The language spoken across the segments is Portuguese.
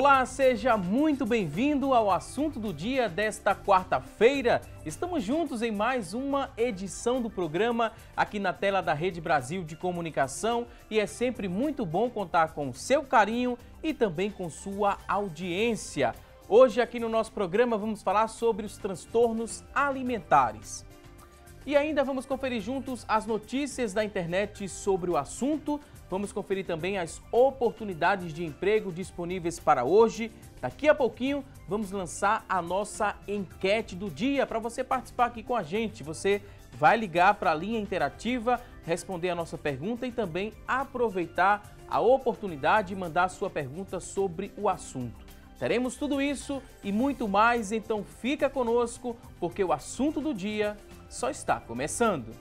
Olá, seja muito bem-vindo ao assunto do dia desta quarta-feira. Estamos juntos em mais uma edição do programa aqui na tela da Rede Brasil de Comunicação e é sempre muito bom contar com o seu carinho e também com sua audiência. Hoje aqui no nosso programa vamos falar sobre os transtornos alimentares. E ainda vamos conferir juntos as notícias da internet sobre o assunto. Vamos conferir também as oportunidades de emprego disponíveis para hoje. Daqui a pouquinho vamos lançar a nossa enquete do dia para você participar aqui com a gente. Você vai ligar para a linha interativa, responder a nossa pergunta e também aproveitar a oportunidade de mandar a sua pergunta sobre o assunto. Teremos tudo isso e muito mais, então fica conosco porque o assunto do dia só está começando.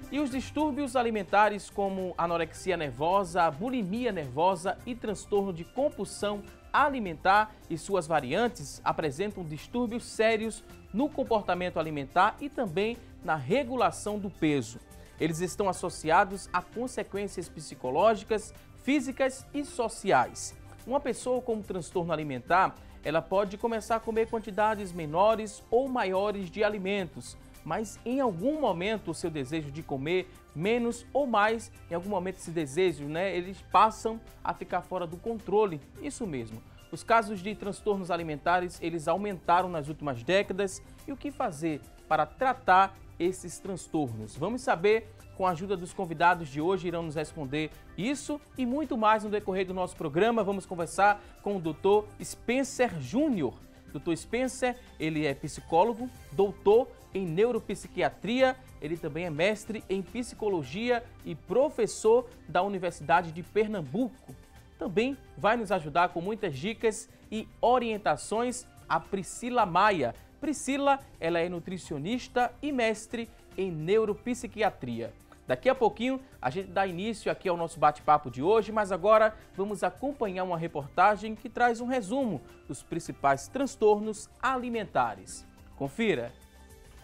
E os distúrbios alimentares como anorexia nervosa, bulimia nervosa e transtorno de compulsão alimentar e suas variantes apresentam distúrbios sérios no comportamento alimentar e também na regulação do peso. Eles estão associados a consequências psicológicas, físicas e sociais. Uma pessoa com um transtorno alimentar, ela pode começar a comer quantidades menores ou maiores de alimentos, mas em algum momento o seu desejo de comer menos ou mais, em algum momento esse desejo, eles passam a ficar fora do controle. Isso mesmo. Os casos de transtornos alimentares, eles aumentaram nas últimas décadas. E o que fazer para tratar esses transtornos? Vamos saber com a ajuda dos convidados de hoje, irão nos responder isso e muito mais no decorrer do nosso programa. Vamos conversar com o Dr. Spencer Júnior. Dr. Spencer, ele é psicólogo, doutor em neuropsiquiatria, ele também é mestre em psicologia e professor da Universidade de Pernambuco. Também vai nos ajudar com muitas dicas e orientações a Priscila Maia. Priscila, ela é nutricionista e mestre em neuropsiquiatria. Daqui a pouquinho a gente dá início aqui ao nosso bate-papo de hoje, mas agora vamos acompanhar uma reportagem que traz um resumo dos principais transtornos alimentares. Confira!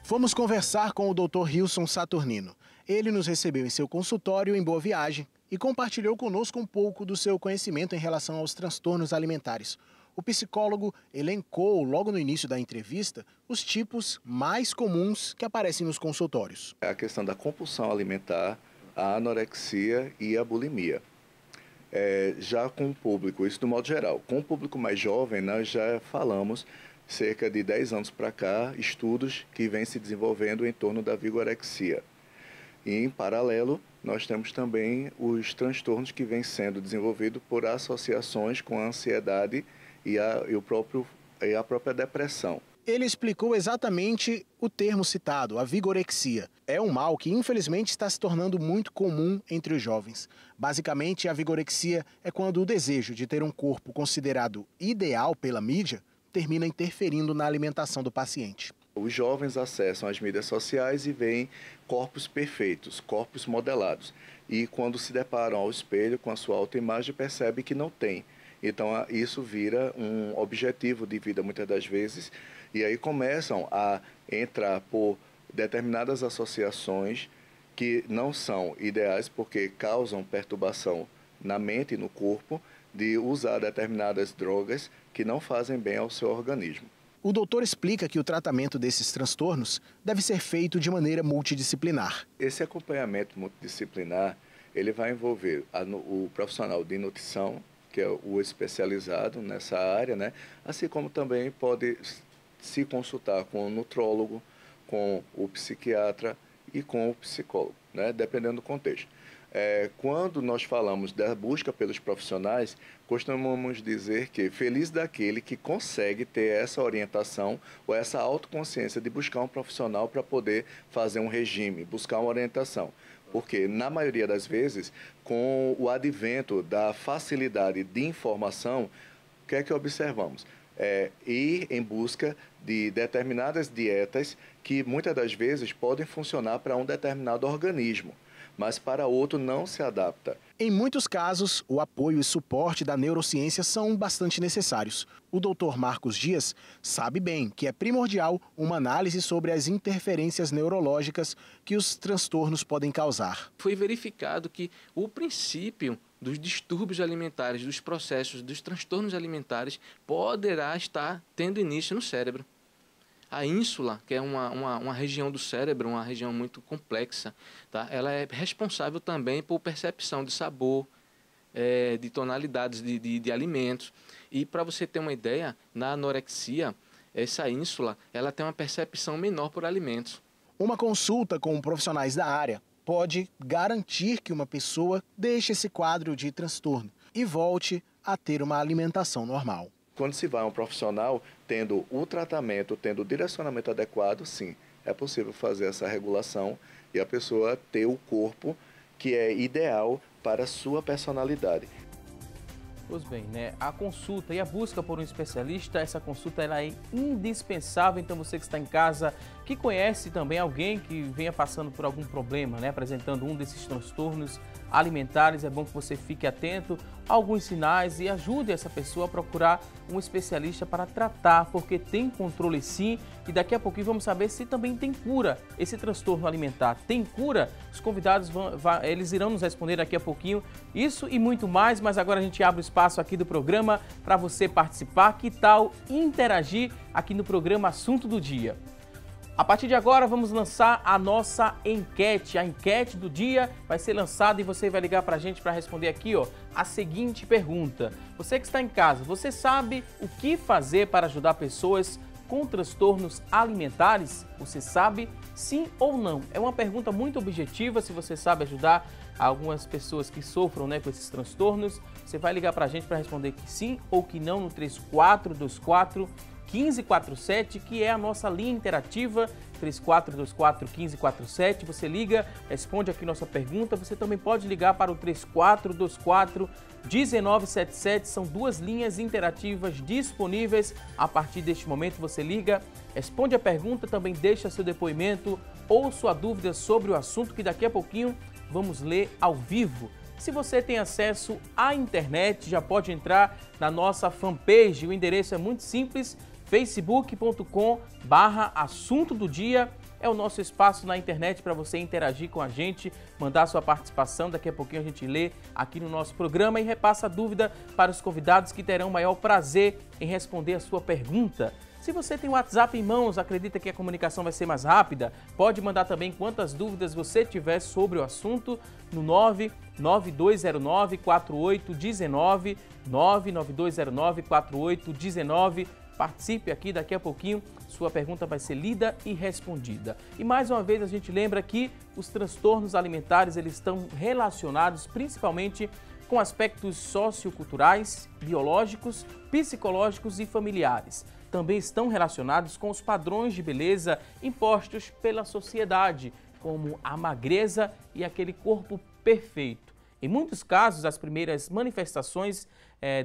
Fomos conversar com o Dr. Hilson Saturnino. Ele nos recebeu em seu consultório em Boa Viagem e compartilhou conosco um pouco do seu conhecimento em relação aos transtornos alimentares. O psicólogo elencou, logo no início da entrevista, os tipos mais comuns que aparecem nos consultórios. A questão da compulsão alimentar, a anorexia e a bulimia. Já com o público, isso do modo geral. Com o público mais jovem, nós já falamos, cerca de 10 anos para cá, estudos que vêm se desenvolvendo em torno da vigorexia. E, em paralelo, nós temos também os transtornos que vêm sendo desenvolvidos por associações com a ansiedade e a própria depressão. Ele explicou exatamente o termo citado, a vigorexia. É um mal que, infelizmente, está se tornando muito comum entre os jovens. Basicamente, a vigorexia é quando o desejo de ter um corpo considerado ideal pela mídia termina interferindo na alimentação do paciente. Os jovens acessam as mídias sociais e veem corpos perfeitos, corpos modelados. E quando se deparam ao espelho com a sua autoimagem, percebem que não tem. Então, isso vira um objetivo de vida, muitas das vezes, e aí começam a entrar por determinadas associações que não são ideais porque causam perturbação na mente e no corpo, de usar determinadas drogas que não fazem bem ao seu organismo. O doutor explica que o tratamento desses transtornos deve ser feito de maneira multidisciplinar. Esse acompanhamento multidisciplinar, ele vai envolver o profissional de nutrição, que é o especializado nessa área, assim como também pode se consultar com o nutrólogo, com o psiquiatra e com o psicólogo, dependendo do contexto. Quando nós falamos da busca pelos profissionais, costumamos dizer que feliz daquele que consegue ter essa orientação ou essa autoconsciência de buscar um profissional para poder fazer um regime, buscar uma orientação. Porque, na maioria das vezes, com o advento da facilidade de informação, o que é que observamos? Ir em busca de determinadas dietas que, muitas das vezes, podem funcionar para um determinado organismo, mas para outro não se adapta. Em muitos casos, o apoio e suporte da neurociência são bastante necessários. O Dr. Marcos Dias sabe bem que é primordial uma análise sobre as interferências neurológicas que os transtornos podem causar. Foi verificado que o princípio dos distúrbios alimentares, dos processos, dos transtornos alimentares, poderá estar tendo início no cérebro. A ínsula, que é uma região do cérebro, uma região muito complexa, tá? Ela é responsável também por percepção de sabor, de tonalidades de alimentos. E para você ter uma ideia, na anorexia, essa ínsula ela tem uma percepção menor por alimentos. Uma consulta com profissionais da área pode garantir que uma pessoa deixe esse quadro de transtorno e volte a ter uma alimentação normal. Quando se vai a um profissional, tendo o tratamento, tendo o direcionamento adequado, sim, é possível fazer essa regulação e a pessoa ter o corpo que é ideal para a sua personalidade. Pois bem, né? A consulta e a busca por um especialista, essa consulta ela é indispensável. Então você que está em casa, que conhece também alguém que venha passando por algum problema, né? Apresentando um desses transtornos alimentares, é bom que você fique atento a alguns sinais e ajude essa pessoa a procurar um especialista para tratar, porque tem controle sim, e daqui a pouquinho vamos saber se também tem cura esse transtorno alimentar. Tem cura? Os convidados eles irão nos responder daqui a pouquinho isso e muito mais, mas agora a gente abre o espaço aqui do programa para você participar. Que tal interagir aqui no programa Assunto do Dia? A partir de agora vamos lançar a nossa enquete. A enquete do dia vai ser lançada e você vai ligar para a gente para responder aqui, ó, a seguinte pergunta. Você que está em casa, você sabe o que fazer para ajudar pessoas com transtornos alimentares? Você sabe sim ou não? É uma pergunta muito objetiva. Se você sabe ajudar algumas pessoas que sofram, né, com esses transtornos, você vai ligar para a gente para responder que sim ou que não no 3424-1547, que é a nossa linha interativa, 3424-1547. Você liga, responde aqui nossa pergunta. Você também pode ligar para o 3424-1977. São duas linhas interativas disponíveis. A partir deste momento você liga, responde a pergunta, também deixa seu depoimento ou sua dúvida sobre o assunto que daqui a pouquinho vamos ler ao vivo. Se você tem acesso à internet, já pode entrar na nossa fanpage. O endereço é muito simples, facebook.com/assunto do dia. É o nosso espaço na internet para você interagir com a gente, mandar sua participação. Daqui a pouquinho a gente lê aqui no nosso programa e repassa a dúvida para os convidados que terão o maior prazer em responder a sua pergunta. Se você tem o WhatsApp em mãos, acredita que a comunicação vai ser mais rápida? Pode mandar também quantas dúvidas você tiver sobre o assunto no 99209-4819, 99209-4819. Participe aqui, daqui a pouquinho sua pergunta vai ser lida e respondida. E mais uma vez a gente lembra que os transtornos alimentares eles estão relacionados principalmente com aspectos socioculturais, biológicos, psicológicos e familiares. Também estão relacionados com os padrões de beleza impostos pela sociedade, como a magreza e aquele corpo perfeito. Em muitos casos, as primeiras manifestações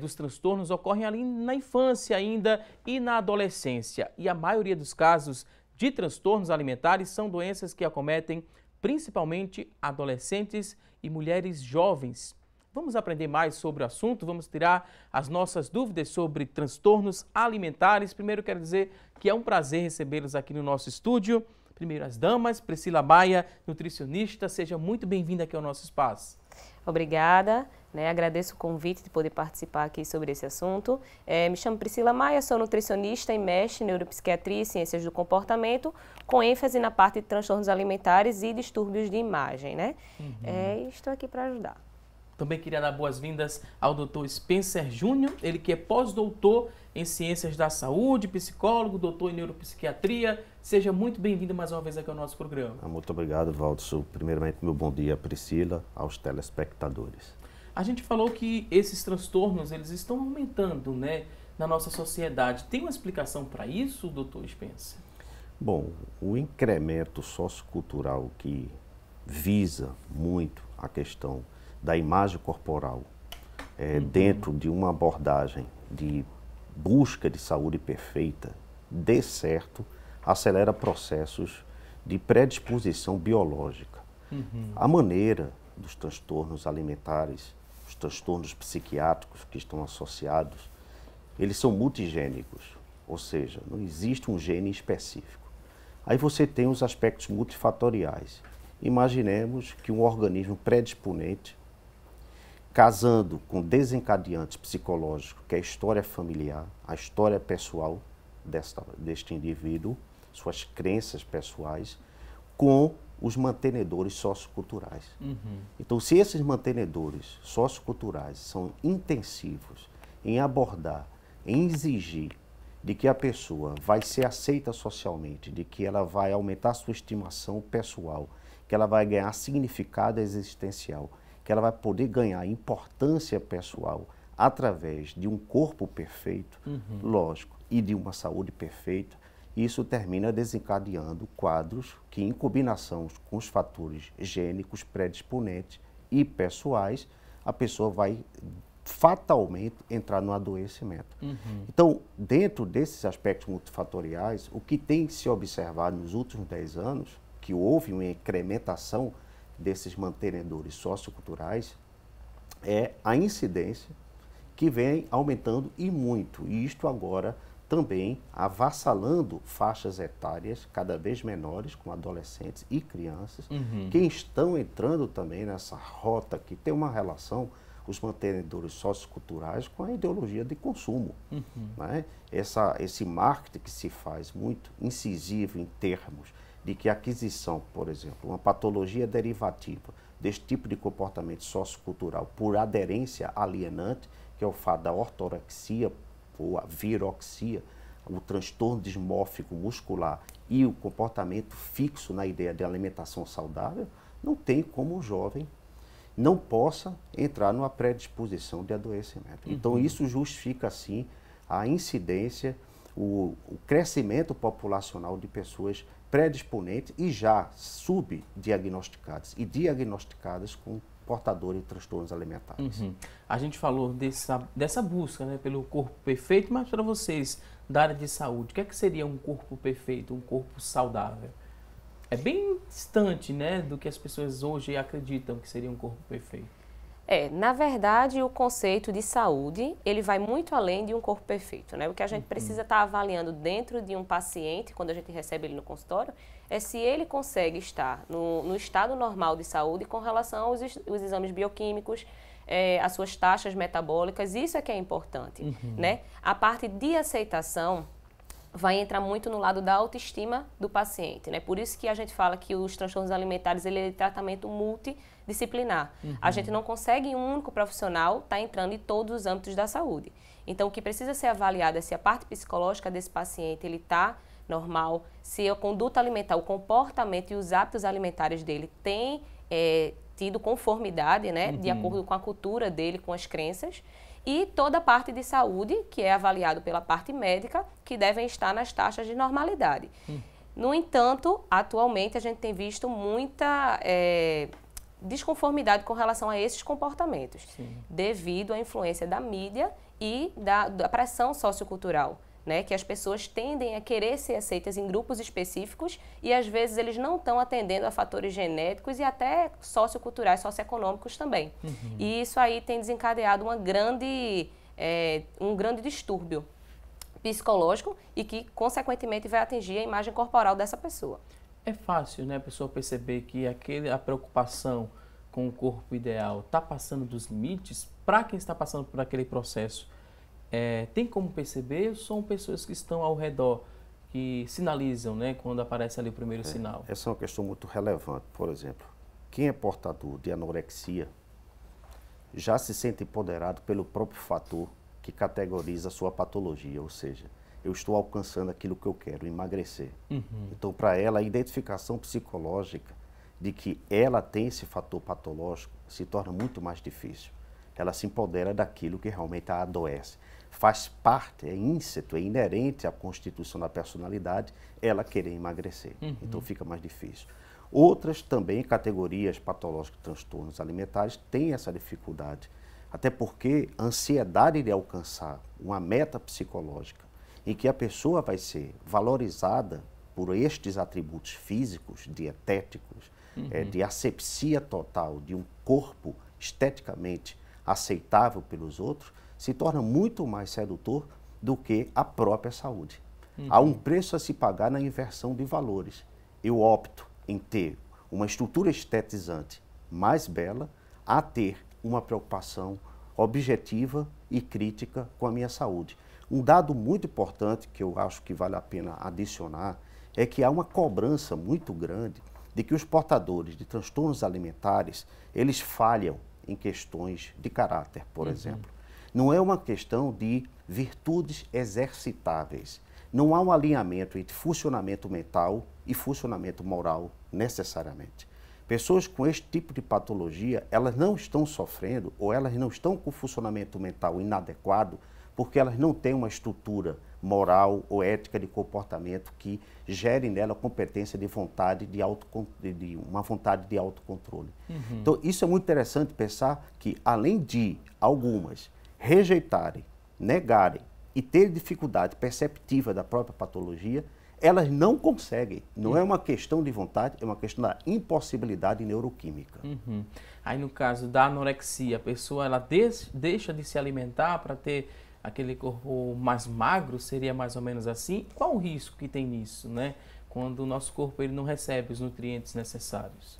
dos transtornos ocorrem ali na infância ainda e na adolescência. E a maioria dos casos de transtornos alimentares são doenças que acometem principalmente adolescentes e mulheres jovens. Vamos aprender mais sobre o assunto, vamos tirar as nossas dúvidas sobre transtornos alimentares. Primeiro quero dizer que é um prazer recebê-los aqui no nosso estúdio. Primeiro as damas, Priscila Maia, nutricionista, seja muito bem-vinda aqui ao nosso espaço. Obrigada, agradeço o convite de poder participar aqui sobre esse assunto. Me chamo Priscila Maia, sou nutricionista e mestre em neuropsiquiatria e ciências do comportamento, com ênfase na parte de transtornos alimentares e distúrbios de imagem, estou aqui para ajudar. Também queria dar boas-vindas ao Dr. Spencer Júnior, ele que é pós-doutor em Ciências da Saúde, psicólogo, doutor em Neuropsiquiatria. Seja muito bem-vindo mais uma vez aqui ao nosso programa. Muito obrigado, Valdo. Primeiramente, meu bom dia, Priscila, aos telespectadores. A gente falou que esses transtornos eles estão aumentando, na nossa sociedade. Tem uma explicação para isso, doutor Spencer? Bom, o incremento sociocultural que visa muito a questão da imagem corporal, dentro de uma abordagem de busca de saúde perfeita, dê certo, acelera processos de predisposição biológica. A maneira dos transtornos alimentares, os transtornos psiquiátricos que estão associados, eles são multigênicos, ou seja, não existe um gene específico. Aí você tem os aspectos multifatoriais. Imaginemos que um organismo predisponente casando com desencadeantes psicológicos, que é a história familiar, a história pessoal deste indivíduo, suas crenças pessoais, com os mantenedores socioculturais. Então, se esses mantenedores socioculturais são intensivos em abordar, em exigir de que a pessoa vai ser aceita socialmente, de que ela vai aumentar sua estimação pessoal, que ela vai ganhar significado existencial, que ela vai poder ganhar importância pessoal através de um corpo perfeito, lógico, e de uma saúde perfeita, isso termina desencadeando quadros que, em combinação com os fatores gênicos predisponentes e pessoais, a pessoa vai fatalmente entrar no adoecimento. Então, dentro desses aspectos multifatoriais, o que tem se observado nos últimos 10 anos, que houve uma incrementação desses mantenedores socioculturais, é a incidência que vem aumentando e muito, e isto agora também avassalando faixas etárias cada vez menores, com adolescentes e crianças, que estão entrando também nessa rota que tem uma relação, os mantenedores socioculturais, com a ideologia de consumo. Né? Esse marketing que se faz muito incisivo em termos de que a aquisição, por exemplo, uma patologia derivativa deste tipo de comportamento sociocultural por aderência alienante, que é o fato da ortorexia, ou a viroxia, o transtorno dismórfico muscular e o comportamento fixo na ideia de alimentação saudável, não tem como o jovem não possa entrar numa predisposição de adoecimento. Então, isso justifica, sim, a incidência, o crescimento populacional de pessoas predisponentes e já subdiagnosticadas e diagnosticadas com portadores de transtornos alimentares. A gente falou dessa busca, né, pelo corpo perfeito, mas para vocês da área de saúde, o que é que seria um corpo perfeito, um corpo saudável? É bem distante, né, do que as pessoas hoje acreditam que seria um corpo perfeito. Na verdade, o conceito de saúde, ele vai muito além de um corpo perfeito, né? O que a gente precisa estar avaliando dentro de um paciente, quando a gente recebe ele no consultório, é se ele consegue estar no estado normal de saúde com relação aos exames bioquímicos, as suas taxas metabólicas, isso é que é importante, né? A parte de aceitação vai entrar muito no lado da autoestima do paciente, né? Por isso que a gente fala que os transtornos alimentares, ele é de tratamento multidisciplinar. A gente não consegue um único profissional estar entrando em todos os âmbitos da saúde. Então, o que precisa ser avaliado é se a parte psicológica desse paciente, ele está normal, se a conduta alimentar, o comportamento e os hábitos alimentares dele têm tido conformidade, né? De acordo com a cultura dele, com as crenças. E toda a parte de saúde, que é avaliado pela parte médica, que devem estar nas taxas de normalidade. No entanto, atualmente a gente tem visto muita desconformidade com relação a esses comportamentos, devido à influência da mídia e da pressão sociocultural, né? Que as pessoas tendem a querer ser aceitas em grupos específicos e às vezes eles não estão atendendo a fatores genéticos e até socioculturais, socioeconômicos também. E isso aí tem desencadeado um grande distúrbio psicológico e que, consequentemente, vai atingir a imagem corporal dessa pessoa. É fácil, né, a pessoa perceber que a preocupação com o corpo ideal está passando dos limites para quem está passando por aquele processo. Tem como perceber ou são pessoas que estão ao redor que sinalizam, né, quando aparece ali o primeiro sinal? Essa é uma questão muito relevante. Por exemplo, quem é portador de anorexia já se sente empoderado pelo próprio fator que categoriza a sua patologia, ou seja, eu estou alcançando aquilo que eu quero, emagrecer. Então, para ela, a identificação psicológica de que ela tem esse fator patológico se torna muito mais difícil. Ela se empodera daquilo que realmente a adoece. Faz parte, é íncito, é inerente à constituição da personalidade ela querer emagrecer. Então fica mais difícil. Outras também, categorias patológicas de transtornos alimentares, têm essa dificuldade. Até porque a ansiedade de alcançar uma meta psicológica em que a pessoa vai ser valorizada por estes atributos físicos, dietéticos, de asepsia total de um corpo esteticamente aceitável pelos outros, se torna muito mais sedutor do que a própria saúde. Há um preço a se pagar na inversão de valores. Eu opto em ter uma estrutura estetizante mais bela a ter uma preocupação objetiva e crítica com a minha saúde. Um dado muito importante que eu acho que vale a pena adicionar é que há uma cobrança muito grande de que os portadores de transtornos alimentares, eles falham em questões de caráter, por exemplo. Não é uma questão de virtudes exercitáveis. Não há um alinhamento entre funcionamento mental e funcionamento moral necessariamente. Pessoas com este tipo de patologia, elas não estão sofrendo ou elas não estão com funcionamento mental inadequado porque elas não têm uma estrutura moral ou ética de comportamento que gere nela competência de vontade, uma vontade de autocontrole. Então, isso é muito interessante pensar que, além de algumas rejeitarem, negarem e ter dificuldade perceptiva da própria patologia, elas não conseguem. Não é uma questão de vontade, é uma questão da impossibilidade neuroquímica. Aí, no caso da anorexia, a pessoa ela deixa de se alimentar para ter aquele corpo mais magro, seria mais ou menos assim? Qual o risco que tem nisso, né? Quando o nosso corpo ele não recebe os nutrientes necessários?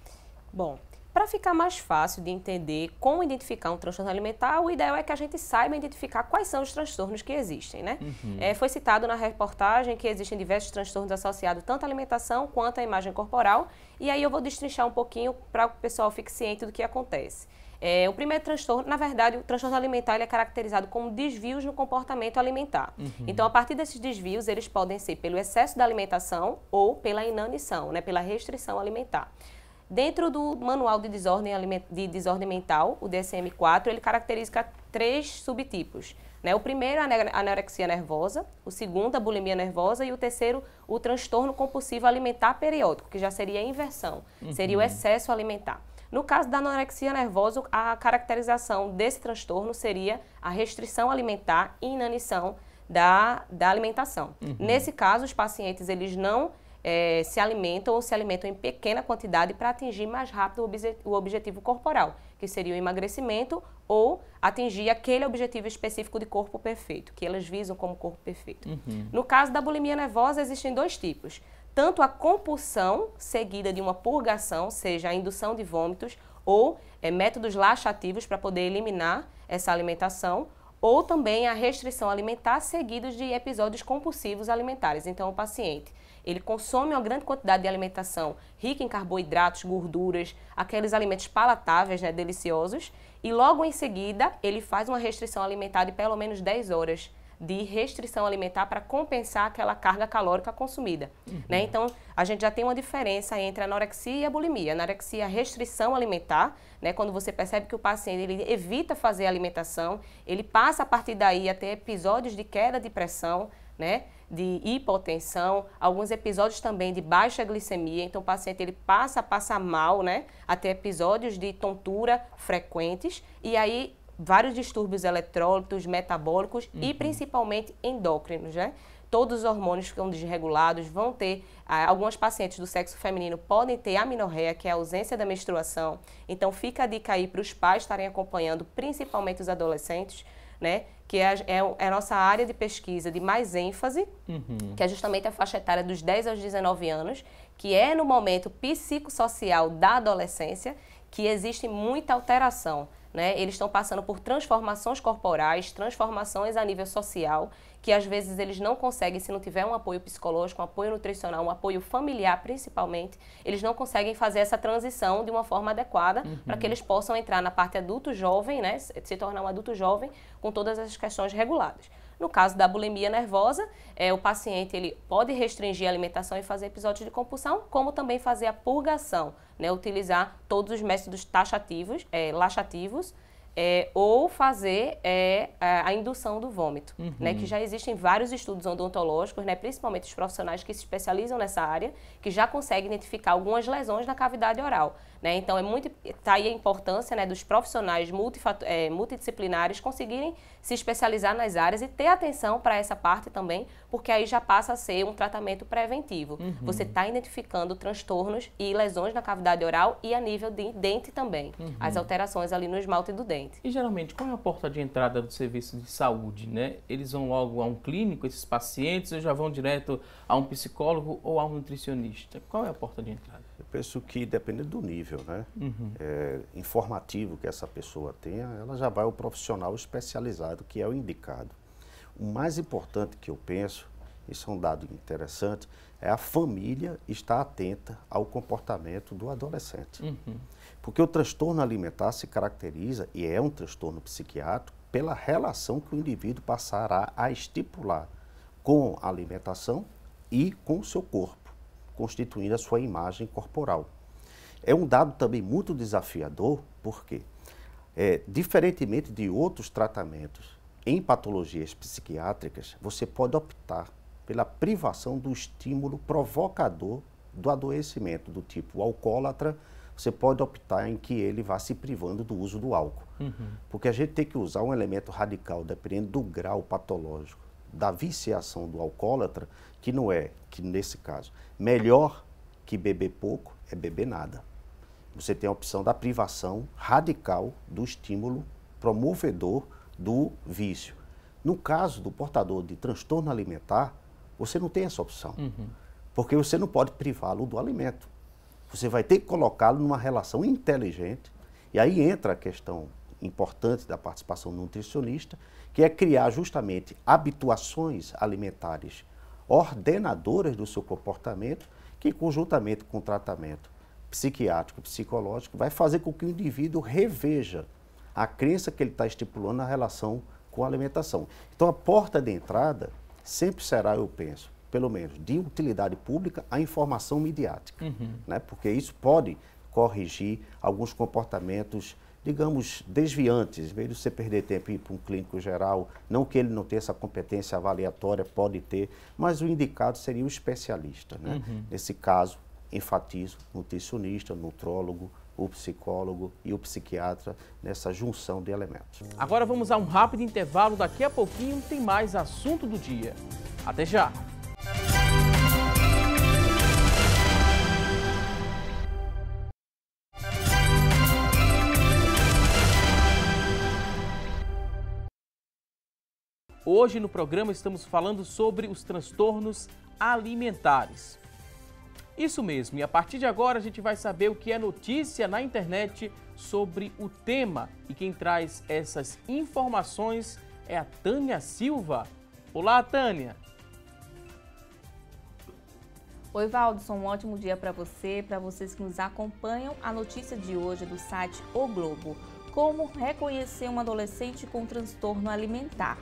Bom, para ficar mais fácil de entender como identificar um transtorno alimentar, o ideal é que a gente saiba identificar quais são os transtornos que existem, né? Foi citado na reportagem que existem diversos transtornos associados tanto à alimentação quanto à imagem corporal, e aí eu vou destrinchar um pouquinho para o pessoal fique ciente do que acontece. O primeiro transtorno, na verdade, o transtorno alimentar ele é caracterizado como desvios no comportamento alimentar. Então, a partir desses desvios, eles podem ser pelo excesso da alimentação ou pela inanição, né, pela restrição alimentar. Dentro do Manual de Desordem Mental, o DSM-4, ele caracteriza 3 subtipos. Né? O primeiro é a anorexia nervosa, o segundo a bulimia nervosa e o terceiro o transtorno compulsivo alimentar periódico, que já seria a inversão, seria o excesso alimentar. No caso da anorexia nervosa, a caracterização desse transtorno seria a restrição alimentar e inanição da alimentação. Nesse caso, os pacientes eles não se alimentam ou se alimentam em pequena quantidade para atingir mais rápido o objetivo corporal, que seria o emagrecimento ou atingir aquele objetivo específico de corpo perfeito, que elas visam como corpo perfeito. No caso da bulimia nervosa, existem 2 tipos. Tanto a compulsão, seguida de uma purgação, seja a indução de vômitos, ou métodos laxativos para poder eliminar essa alimentação, ou também a restrição alimentar, seguidos de episódios compulsivos alimentares. Então, o paciente, ele consome uma grande quantidade de alimentação rica em carboidratos, gorduras, aqueles alimentos palatáveis, né, deliciosos, e logo em seguida, ele faz uma restrição alimentar de pelo menos 10 horas de restrição alimentar para compensar aquela carga calórica consumida. Né? Então, a gente já tem uma diferença entre a anorexia e a bulimia. A anorexia é a restrição alimentar, né? Quando você percebe que o paciente ele evita fazer a alimentação, ele passa a partir daí a ter episódios de queda de pressão, né? De hipotensão, alguns episódios também de baixa glicemia, então o paciente ele passa a passar mal, né? A ter episódios de tontura frequentes e aí vários distúrbios eletrólitos, metabólicos e principalmente endócrinos, né? Todos os hormônios ficam desregulados, vão ter, algumas pacientes do sexo feminino podem ter amenorreia, que é a ausência da menstruação. Então fica a dica aí para os pais estarem acompanhando, principalmente os adolescentes, né? Que é a nossa área de pesquisa de mais ênfase, que é justamente a faixa etária dos 10 aos 19 anos, que é no momento psicossocial da adolescência, que existe muita alteração. Né? Eles estão passando por transformações corporais, transformações a nível social, que às vezes eles não conseguem, se não tiver um apoio psicológico, um apoio nutricional, um apoio familiar principalmente, eles não conseguem fazer essa transição de uma forma adequada para que eles possam entrar na parte adulto jovem, né? Se tornar um adulto jovem com todas essas questões reguladas. No caso da bulimia nervosa, o paciente ele pode restringir a alimentação e fazer episódios de compulsão, como também fazer a purgação, né? Utilizar todos os métodos taxativos, laxativos, ou fazer a indução do vômito, né? Que já existem vários estudos odontológicos, né? Principalmente os profissionais que se especializam nessa área, que já conseguem identificar algumas lesões na cavidade oral. Né? Então, tá aí a importância, né, dos profissionais multidisciplinares conseguirem se especializar nas áreas e ter atenção para essa parte também, porque aí já passa a ser um tratamento preventivo. Você está identificando transtornos e lesões na cavidade oral e a nível de dente também, as alterações ali no esmalte do dente. Exatamente. E geralmente, qual é a porta de entrada do serviço de saúde, né? Eles vão logo a um clínico, esses pacientes, ou já vão direto a um psicólogo ou a um nutricionista? Qual é a porta de entrada? Eu penso que depende do nível, né? Informativo que essa pessoa tenha, ela já vai ao profissional especializado, que é o indicado. O mais importante que eu penso, isso é um dado interessante, é a família estar atenta ao comportamento do adolescente. Porque o transtorno alimentar se caracteriza, e é um transtorno psiquiátrico, pela relação que o indivíduo passará a estipular com a alimentação e com o seu corpo, constituindo a sua imagem corporal. É um dado também muito desafiador, porque, diferentemente de outros tratamentos em patologias psiquiátricas, você pode optar pela privação do estímulo provocador do adoecimento, do tipo alcoólatra. Você pode optar em que ele vá se privando do uso do álcool. Porque a gente tem que usar um elemento radical, dependendo do grau patológico da viciação do alcoólatra, que não é, que nesse caso, melhor que beber pouco é beber nada. Você tem a opção da privação radical do estímulo promovedor do vício. No caso do portador de transtorno alimentar, você não tem essa opção, porque você não pode privá-lo do alimento. Você vai ter que colocá-lo numa relação inteligente, e aí entra a questão importante da participação do nutricionista, que é criar justamente habituações alimentares ordenadoras do seu comportamento, que conjuntamente com o tratamento psiquiátrico, psicológico, vai fazer com que o indivíduo reveja a crença que ele está estipulando na relação com a alimentação. Então a porta de entrada sempre será, eu penso, pelo menos de utilidade pública, a informação midiática, né? Porque isso pode corrigir alguns comportamentos, digamos, desviantes. Em vez de você perder tempo e ir para um clínico geral, não que ele não tenha essa competência avaliatória, pode ter, mas o indicado seria o especialista, né? Nesse caso, enfatizo, nutricionista, nutrólogo, o psicólogo e o psiquiatra nessa junção de elementos. Agora vamos a um rápido intervalo, daqui a pouquinho tem mais assunto do dia. Até já! Hoje no programa estamos falando sobre os transtornos alimentares. Isso mesmo, e a partir de agora a gente vai saber o que é notícia na internet sobre o tema. E quem traz essas informações é a Tânia Silva. Olá, Tânia! Oi, Valdson, um ótimo dia para vocês que nos acompanham. A notícia de hoje é do site O Globo. Como reconhecer um adolescente com transtorno alimentar?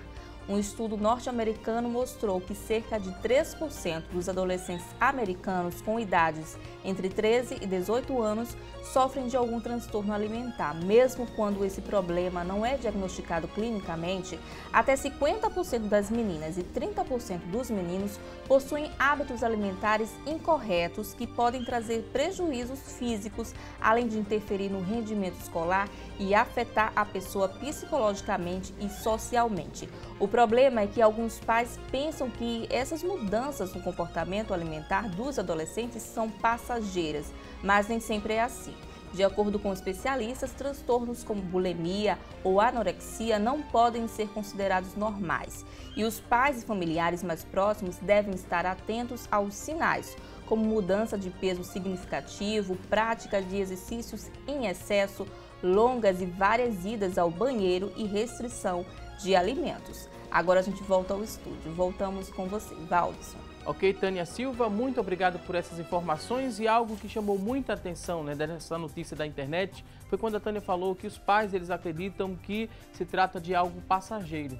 Um estudo norte-americano mostrou que cerca de 3% dos adolescentes americanos com idades entre 13 e 18 anos sofrem de algum transtorno alimentar. Mesmo quando esse problema não é diagnosticado clinicamente, até 50% das meninas e 30% dos meninos possuem hábitos alimentares incorretos que podem trazer prejuízos físicos, além de interferir no rendimento escolar e afetar a pessoa psicologicamente e socialmente. O problema é que alguns pais pensam que essas mudanças no comportamento alimentar dos adolescentes são passageiras, mas nem sempre é assim. De acordo com especialistas, transtornos como bulimia ou anorexia não podem ser considerados normais. E os pais e familiares mais próximos devem estar atentos aos sinais, como mudança de peso significativo, prática de exercícios em excesso, longas e várias idas ao banheiro e restrição de alimentos. Agora a gente volta ao estúdio. Voltamos com você, Valdson. Ok, Tânia Silva, muito obrigado por essas informações, e algo que chamou muita atenção, né, dessa notícia da internet foi quando a Tânia falou que os pais eles acreditam que se trata de algo passageiro,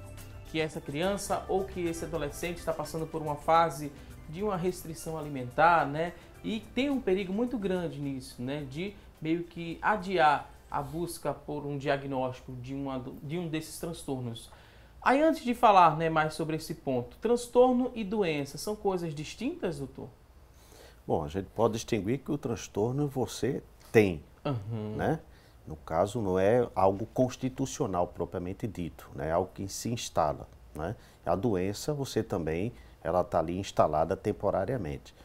que essa criança ou que esse adolescente está passando por uma fase de uma restrição alimentar, né, e tem um perigo muito grande nisso, né, de meio que adiar a busca por um diagnóstico de um desses transtornos. Aí, antes de falar, né, mais sobre esse ponto, transtorno e doença são coisas distintas, doutor? Bom, a gente pode distinguir que o transtorno você tem, né? No caso, não é algo constitucional propriamente dito, né? É algo que se instala, né? A doença, você também, ela está ali instalada temporariamente.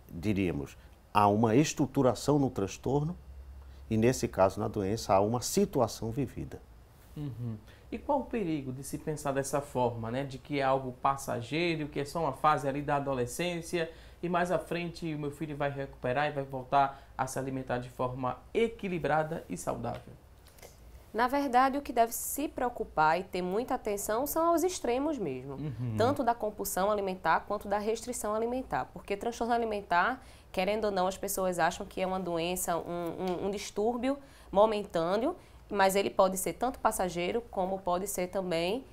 Diríamos, há uma estruturação no transtorno e nesse caso na doença há uma situação vivida. Uhum. E qual o perigo de se pensar dessa forma, né? De que é algo passageiro, que é só uma fase ali da adolescência e mais à frente o meu filho vai recuperar e vai voltar a se alimentar de forma equilibrada e saudável? Na verdade, o que deve se preocupar e ter muita atenção são os extremos mesmo, tanto da compulsão alimentar quanto da restrição alimentar, porque transtorno alimentar, querendo ou não, as pessoas acham que é uma doença, um distúrbio momentâneo, mas ele pode ser tanto passageiro como pode ser também,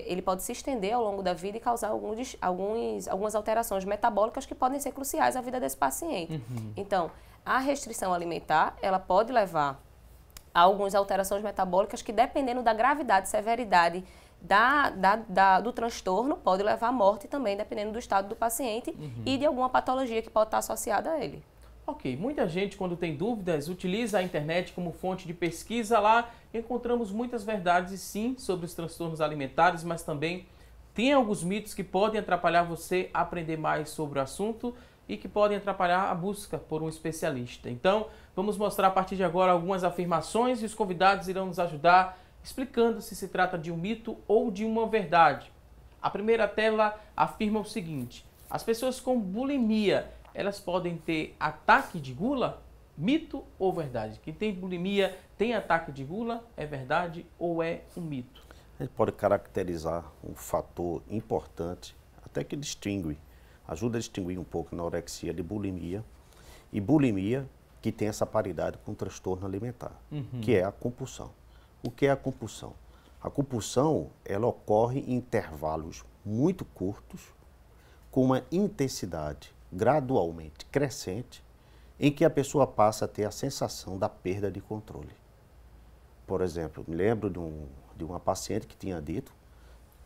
ele pode se estender ao longo da vida e causar algumas alterações metabólicas que podem ser cruciais à vida desse paciente. Então, a restrição alimentar, ela pode levar a algumas alterações metabólicas que, dependendo da gravidade e severidade do transtorno, pode levar à morte também, dependendo do estado do paciente e de alguma patologia que pode estar associada a ele. Ok, muita gente, quando tem dúvidas, utiliza a internet como fonte de pesquisa. Lá encontramos muitas verdades, sim, sobre os transtornos alimentares, mas também tem alguns mitos que podem atrapalhar você a aprender mais sobre o assunto e que podem atrapalhar a busca por um especialista. Então, vamos mostrar a partir de agora algumas afirmações e os convidados irão nos ajudar explicando se trata de um mito ou de uma verdade. A primeira tela afirma o seguinte: as pessoas com bulimia, elas podem ter ataque de gula? Mito ou verdade? Quem tem bulimia tem ataque de gula? É verdade ou é um mito? A gente pode caracterizar um fator importante, até que ajuda a distinguir um pouco a anorexia de bulimia, e bulimia que tem essa paridade com o transtorno alimentar, que é a compulsão. O que é a compulsão? A compulsão, ela ocorre em intervalos muito curtos, com uma intensidade gradualmente crescente, em que a pessoa passa a ter a sensação da perda de controle. Por exemplo, me lembro de uma paciente que tinha dito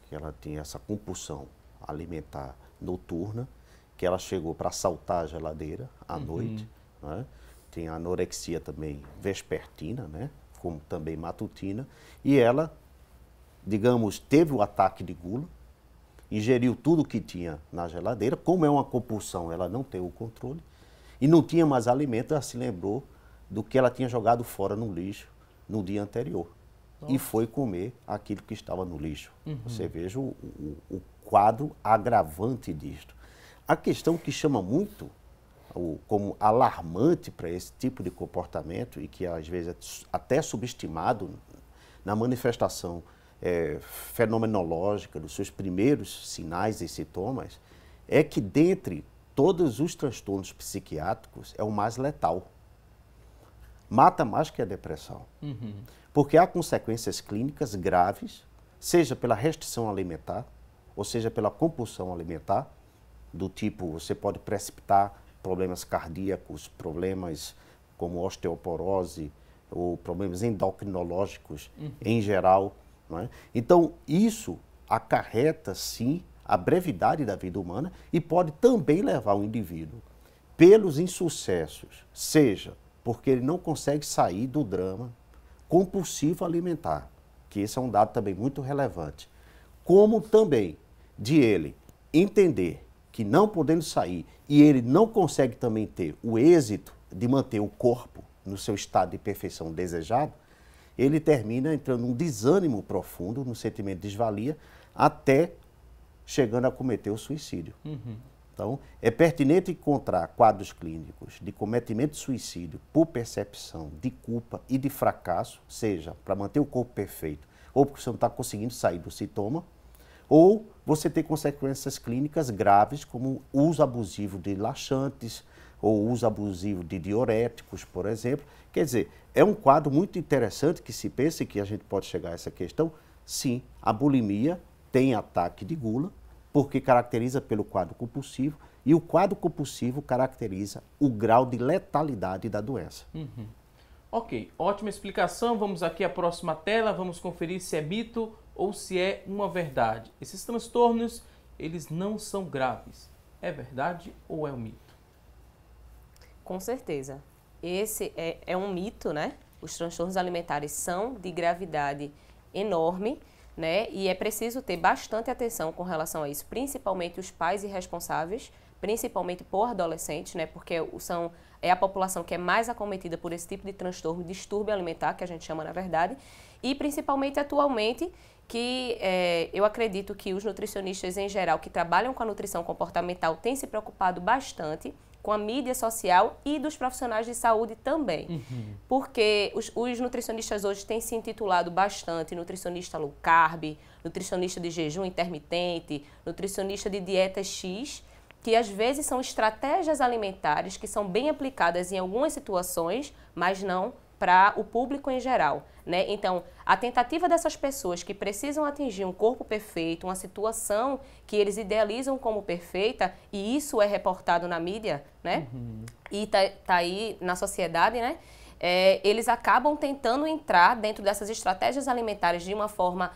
que ela tinha essa compulsão alimentar noturna, que ela chegou para assaltar a geladeira à noite, né? Tem a anorexia também vespertina, né? Como também matutina, e ela, digamos, teve o ataque de gula, ingeriu tudo que tinha na geladeira. Como é uma compulsão, ela não tem o controle, e não tinha mais alimento, ela se lembrou do que ela tinha jogado fora no lixo no dia anterior. E foi comer aquilo que estava no lixo. Você veja o quadro agravante disto. A questão que chama muito como alarmante para esse tipo de comportamento e que às vezes é até subestimado na manifestação fenomenológica dos seus primeiros sinais e sintomas, é que dentre todos os transtornos psiquiátricos é o mais letal. Mata mais que a depressão. Porque há consequências clínicas graves, seja pela restrição alimentar, ou seja pela compulsão alimentar, do tipo, você pode precipitar problemas cardíacos, problemas como osteoporose, ou problemas endocrinológicos em geral. Não é? Então, isso acarreta, sim, a brevidade da vida humana e pode também levar o indivíduo, pelos insucessos, seja porque ele não consegue sair do drama compulsivo alimentar, que esse é um dado também muito relevante, como também de ele entender que não podendo sair e ele não consegue também ter o êxito de manter o corpo no seu estado de perfeição desejado, ele termina entrando num desânimo profundo, num sentimento de desvalia, até chegando a cometer o suicídio. Então, é pertinente encontrar quadros clínicos de cometimento de suicídio por percepção de culpa e de fracasso, seja para manter o corpo perfeito, ou porque você não está conseguindo sair do sintoma, ou você ter consequências clínicas graves, como uso abusivo de laxantes, ou uso abusivo de diuréticos, por exemplo. Quer dizer, é um quadro muito interessante que se pense que a gente pode chegar a essa questão. Sim, a bulimia tem ataque de gula, porque caracteriza pelo quadro compulsivo, e o quadro compulsivo caracteriza o grau de letalidade da doença. Ok, ótima explicação. Vamos aqui à próxima tela, vamos conferir se é mito ou se é uma verdade. Esses transtornos, eles não são graves. É verdade ou é um mito? Com certeza. Esse é um mito, né? Os transtornos alimentares são de gravidade enorme, né? E é preciso ter bastante atenção com relação a isso, principalmente os pais irresponsáveis principalmente por adolescentes, né, porque é a população que é mais acometida por esse tipo de transtorno, distúrbio alimentar, que a gente chama na verdade, e principalmente atualmente, que eu acredito que os nutricionistas em geral que trabalham com a nutrição comportamental têm se preocupado bastante com a mídia social e dos profissionais de saúde também. Porque os nutricionistas hoje têm se intitulado bastante nutricionista low carb, nutricionista de jejum intermitente, nutricionista de dieta X, que às vezes são estratégias alimentares que são bem aplicadas em algumas situações, mas não para o público em geral, né? Então, a tentativa dessas pessoas que precisam atingir um corpo perfeito, uma situação que eles idealizam como perfeita, e isso é reportado na mídia, né? E tá aí na sociedade, né? Eles acabam tentando entrar dentro dessas estratégias alimentares de uma forma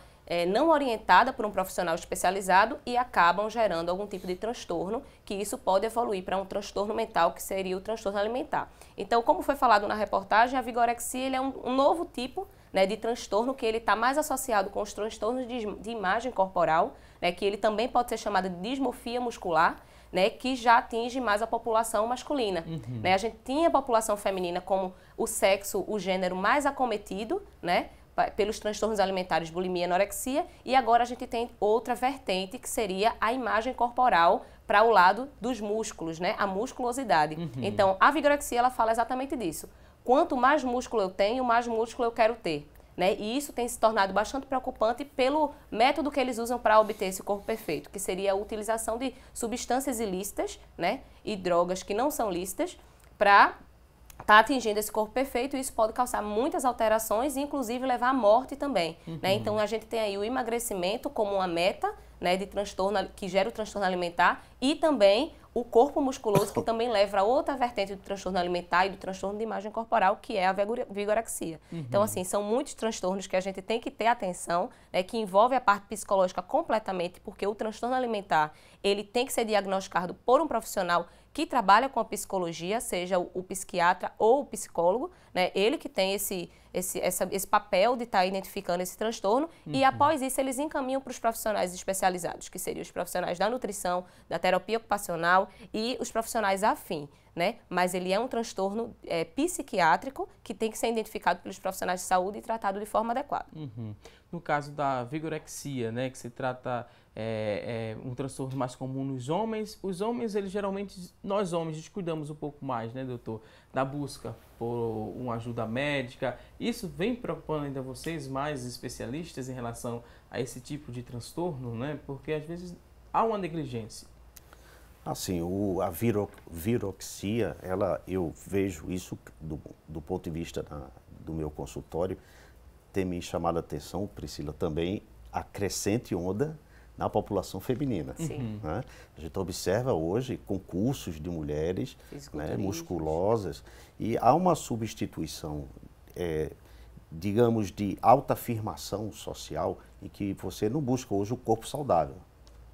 não orientada por um profissional especializado e acabam gerando algum tipo de transtorno, que isso pode evoluir para um transtorno mental, que seria o transtorno alimentar. Então, como foi falado na reportagem, a vigorexia ele é um novo tipo, né, de transtorno, que ele está mais associado com os transtornos de imagem corporal, né, que ele também pode ser chamado de dismorfia muscular, né, que já atinge mais a população masculina. Né? A gente tinha a população feminina como o sexo, o gênero mais acometido, né, pelos transtornos alimentares, bulimia e anorexia, e agora a gente tem outra vertente, que seria a imagem corporal para o lado dos músculos, né? A musculosidade. Então, a vigorexia, ela fala exatamente disso. Quanto mais músculo eu tenho, mais músculo eu quero ter, né? E isso tem se tornado bastante preocupante pelo método que eles usam para obter esse corpo perfeito, que seria a utilização de substâncias ilícitas, né? E drogas que não são lícitas, para está atingindo esse corpo perfeito, e isso pode causar muitas alterações e inclusive levar à morte também. Né? Então a gente tem aí o emagrecimento como uma meta, né, de transtorno, que gera o transtorno alimentar, e também o corpo musculoso, que também leva a outra vertente do transtorno alimentar e do transtorno de imagem corporal, que é a vigorexia. Então, assim, são muitos transtornos que a gente tem que ter atenção, né, que envolve a parte psicológica completamente, porque o transtorno alimentar, ele tem que ser diagnosticado por um profissional que trabalha com a psicologia, seja o psiquiatra ou o psicólogo, né? Ele que tem esse papel de estar identificando esse transtorno, e após isso eles encaminham para os profissionais especializados, que seriam os profissionais da nutrição, da terapia ocupacional e os profissionais afim, né? Mas ele é um transtorno psiquiátrico que tem que ser identificado pelos profissionais de saúde e tratado de forma adequada. No caso da vigorexia, né, que se trata um transtorno mais comum nos homens, os homens, eles geralmente, nós homens, descuidamos um pouco mais, né, doutor, da busca por uma ajuda médica. Isso vem preocupando ainda vocês, mais especialistas, em relação a esse tipo de transtorno, né? Porque às vezes há uma negligência. Assim, a viroxia, eu vejo isso do ponto de vista do meu consultório, tem me chamado a atenção, Priscila, também a crescente onda na população feminina. Né? A gente observa hoje concursos de mulheres, né, musculosas, e há uma substituição, digamos, de autoafirmação social, em que você não busca hoje o corpo saudável,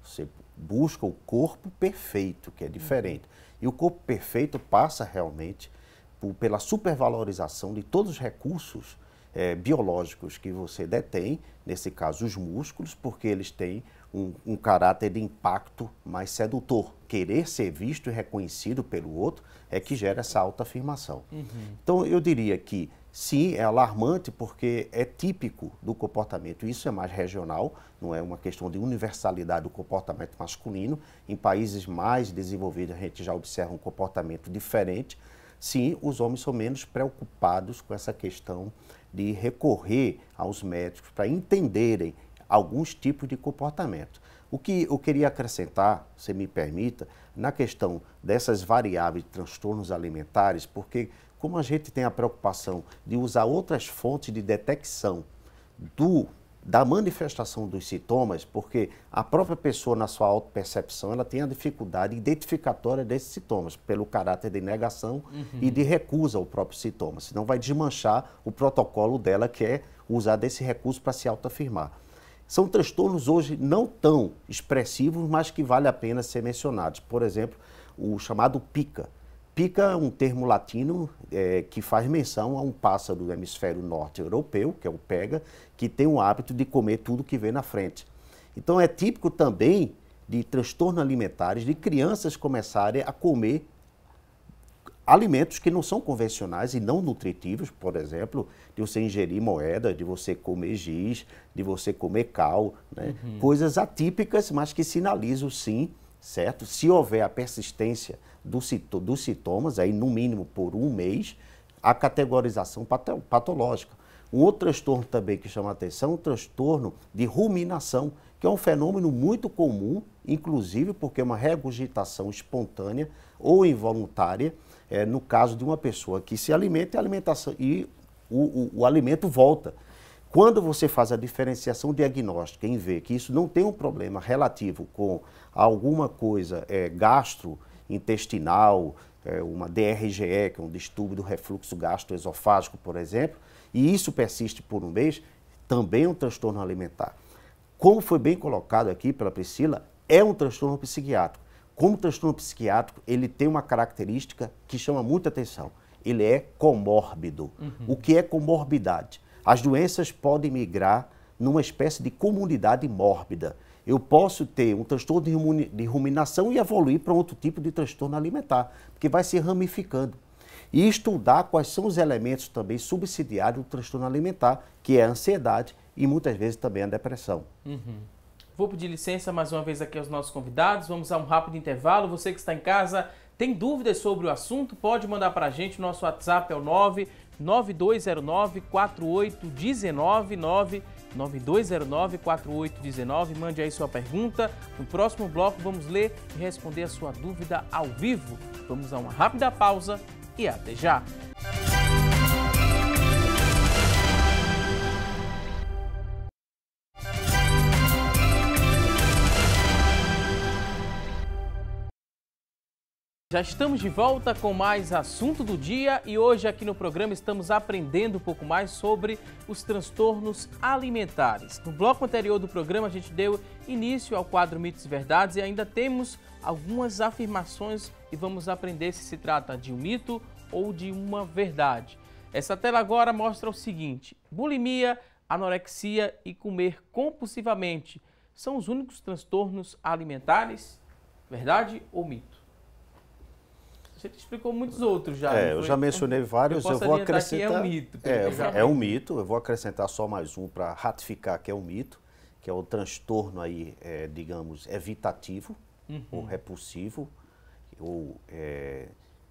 você busca o corpo perfeito, que é diferente. E o corpo perfeito passa realmente pela supervalorização de todos os recursos biológicos que você detém, nesse caso os músculos, porque eles têm um caráter de impacto mais sedutor. Querer ser visto e reconhecido pelo outro é que gera essa autoafirmação. Então eu diria que sim, é alarmante, porque é típico do comportamento. Isso é mais regional, não é uma questão de universalidade do comportamento masculino. Em países mais desenvolvidos a gente já observa um comportamento diferente. Sim, os homens são menos preocupados com essa questão de recorrer aos médicos para entenderem alguns tipos de comportamento. O que eu queria acrescentar, se me permita, na questão dessas variáveis de transtornos alimentares, porque como a gente tem a preocupação de usar outras fontes de detecção da manifestação dos sintomas, porque a própria pessoa, na sua autopercepção, ela tem a dificuldade identificatória desses sintomas, pelo caráter de negação e de recusa ao próprio sintoma, senão vai desmanchar o protocolo dela, que é usar desse recurso para se autoafirmar. São transtornos hoje não tão expressivos, mas que vale a pena ser mencionados. Por exemplo, o chamado pica. Pica é um termo latino que faz menção a um pássaro do hemisfério norte europeu, que é o pega, que tem o hábito de comer tudo que vê na frente. Então é típico também de transtornos alimentares, de crianças começarem a comer alimentos que não são convencionais e não nutritivos, por exemplo, de você ingerir moeda, de você comer giz, de você comer cal, né? Coisas atípicas, mas que sinalizam sim, certo? Se houver a persistência dos sintomas, aí no mínimo por um mês, a categorização patológica. Um outro transtorno também que chama a atenção é o transtorno de ruminação, que é um fenômeno muito comum, inclusive porque é uma regurgitação espontânea ou involuntária, no caso de uma pessoa que se alimenta e o alimento volta. Quando você faz a diferenciação diagnóstica em ver que isso não tem um problema relativo com alguma coisa gastrointestinal, uma DRGE, que é um distúrbio do refluxo gastroesofágico, por exemplo, e isso persiste por um mês, também é um transtorno alimentar. Como foi bem colocado aqui pela Priscila, é um transtorno psiquiátrico. Como transtorno psiquiátrico, ele tem uma característica que chama muita atenção. Ele é comórbido. O que é comorbidade? As doenças podem migrar numa espécie de comunidade mórbida. Eu posso ter um transtorno de ruminação e evoluir para outro tipo de transtorno alimentar, porque vai se ramificando. E estudar quais são os elementos também subsidiários do transtorno alimentar, que é a ansiedade e muitas vezes também a depressão. Vou pedir licença mais uma vez aqui aos nossos convidados, vamos a um rápido intervalo. Você que está em casa, tem dúvidas sobre o assunto, pode mandar para a gente, o nosso WhatsApp é o 99209-4819, 99209-4819, mande aí sua pergunta. No próximo bloco vamos ler e responder a sua dúvida ao vivo. Vamos a uma rápida pausa e até já! Já estamos de volta com mais assunto do dia e hoje aqui no programa estamos aprendendo um pouco mais sobre os transtornos alimentares. No bloco anterior do programa a gente deu início ao quadro Mitos e Verdades e ainda temos algumas afirmações e vamos aprender se se trata de um mito ou de uma verdade. Essa tela agora mostra o seguinte: bulimia, anorexia e comer compulsivamente são os únicos transtornos alimentares? Verdade ou mito? Você explicou muitos outros já. Eu já mencionei vários, eu vou acrescentar. É um mito. É um mito, eu vou acrescentar só mais um para ratificar que é um mito, que é o transtorno aí, digamos, evitativo ou repulsivo.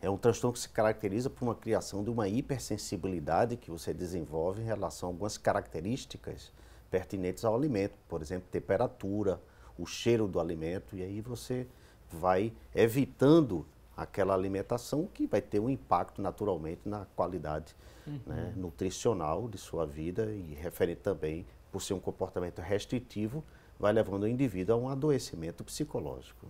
É um transtorno que se caracteriza por uma criação de uma hipersensibilidade que você desenvolve em relação a algumas características pertinentes ao alimento, por exemplo, temperatura, o cheiro do alimento, e aí você vai evitando aquela alimentação que vai ter um impacto naturalmente na qualidade né, nutricional de sua vida e referente também, por ser um comportamento restritivo, vai levando o indivíduo a um adoecimento psicológico.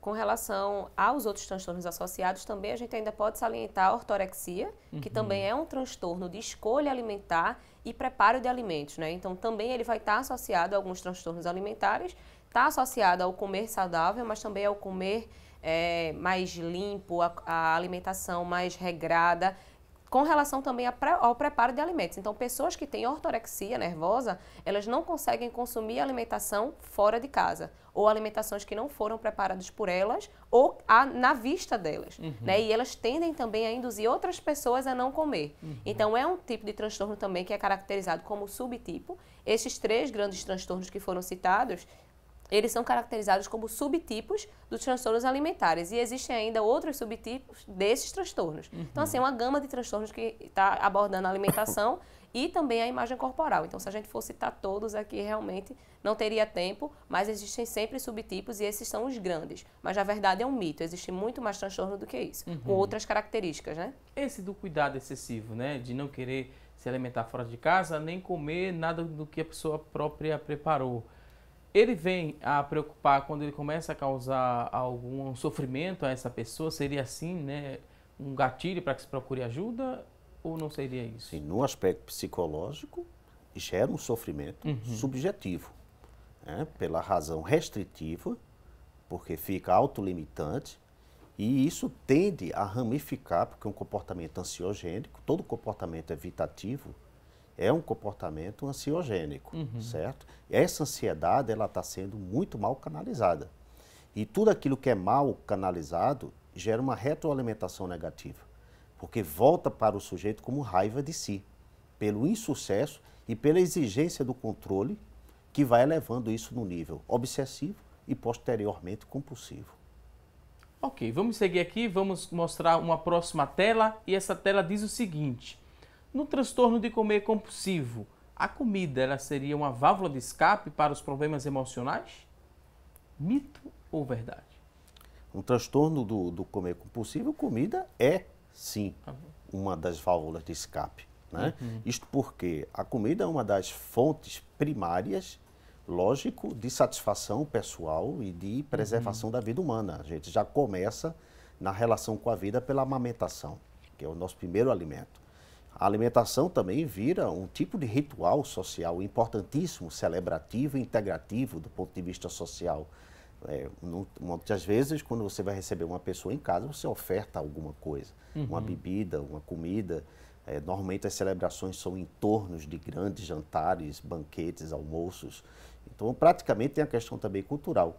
Com relação aos outros transtornos associados, também a gente ainda pode salientar a ortorexia, que também é um transtorno de escolha alimentar e preparo de alimentos, né? Então, também ele vai estar associado a alguns transtornos alimentares, está associado ao comer saudável, mas também ao comer mais limpo, a alimentação mais regrada, com relação também ao preparo de alimentos. Então, pessoas que têm ortorexia nervosa, elas não conseguem consumir alimentação fora de casa, ou alimentações que não foram preparadas por elas, ou na vista delas, né? E elas tendem também a induzir outras pessoas a não comer. Então, é um tipo de transtorno também que é caracterizado como subtipo. Esses 3 grandes transtornos que foram citados, eles são caracterizados como subtipos dos transtornos alimentares e existem ainda outros subtipos desses transtornos. Então, assim, é uma gama de transtornos que está abordando a alimentação e também a imagem corporal. Então, se a gente for citar todos aqui, realmente não teria tempo, mas existem sempre subtipos e esses são os grandes. Mas, na verdade, é um mito. Existe muito mais transtorno do que isso, com outras características, né? Esse do cuidado excessivo, né? De não querer se alimentar fora de casa, nem comer nada do que a pessoa própria preparou. Ele vem a preocupar quando ele começa a causar algum sofrimento a essa pessoa? Seria assim, né, um gatilho para que se procure ajuda ou não seria isso? Sim, no aspecto psicológico, gera um sofrimento subjetivo, né, pela razão restritiva, porque fica autolimitante, e isso tende a ramificar, porque é um comportamento ansiogênico, todo comportamento evitativo, é um comportamento ansiogênico, certo? Essa ansiedade, ela está sendo muito mal canalizada. E tudo aquilo que é mal canalizado gera uma retroalimentação negativa, porque volta para o sujeito como raiva de si, pelo insucesso e pela exigência do controle, que vai elevando isso no nível obsessivo e posteriormente compulsivo. Ok, vamos seguir aqui, vamos mostrar uma próxima tela e essa tela diz o seguinte: no transtorno de comer compulsivo, a comida ela seria uma válvula de escape para os problemas emocionais? Mito ou verdade? Um transtorno do comer compulsivo, comida é, sim, uma das válvulas de escape, né? Isto porque a comida é uma das fontes primárias, lógico, de satisfação pessoal e de preservação da vida humana. A gente já começa na relação com a vida pela amamentação, que é o nosso primeiro alimento. A alimentação também vira um tipo de ritual social importantíssimo, celebrativo e integrativo do ponto de vista social. Muitas vezes, quando você vai receber uma pessoa em casa, você oferta alguma coisa, uma bebida, uma comida. Normalmente as celebrações são em torno de grandes jantares, banquetes, almoços. Então, praticamente tem a questão também cultural.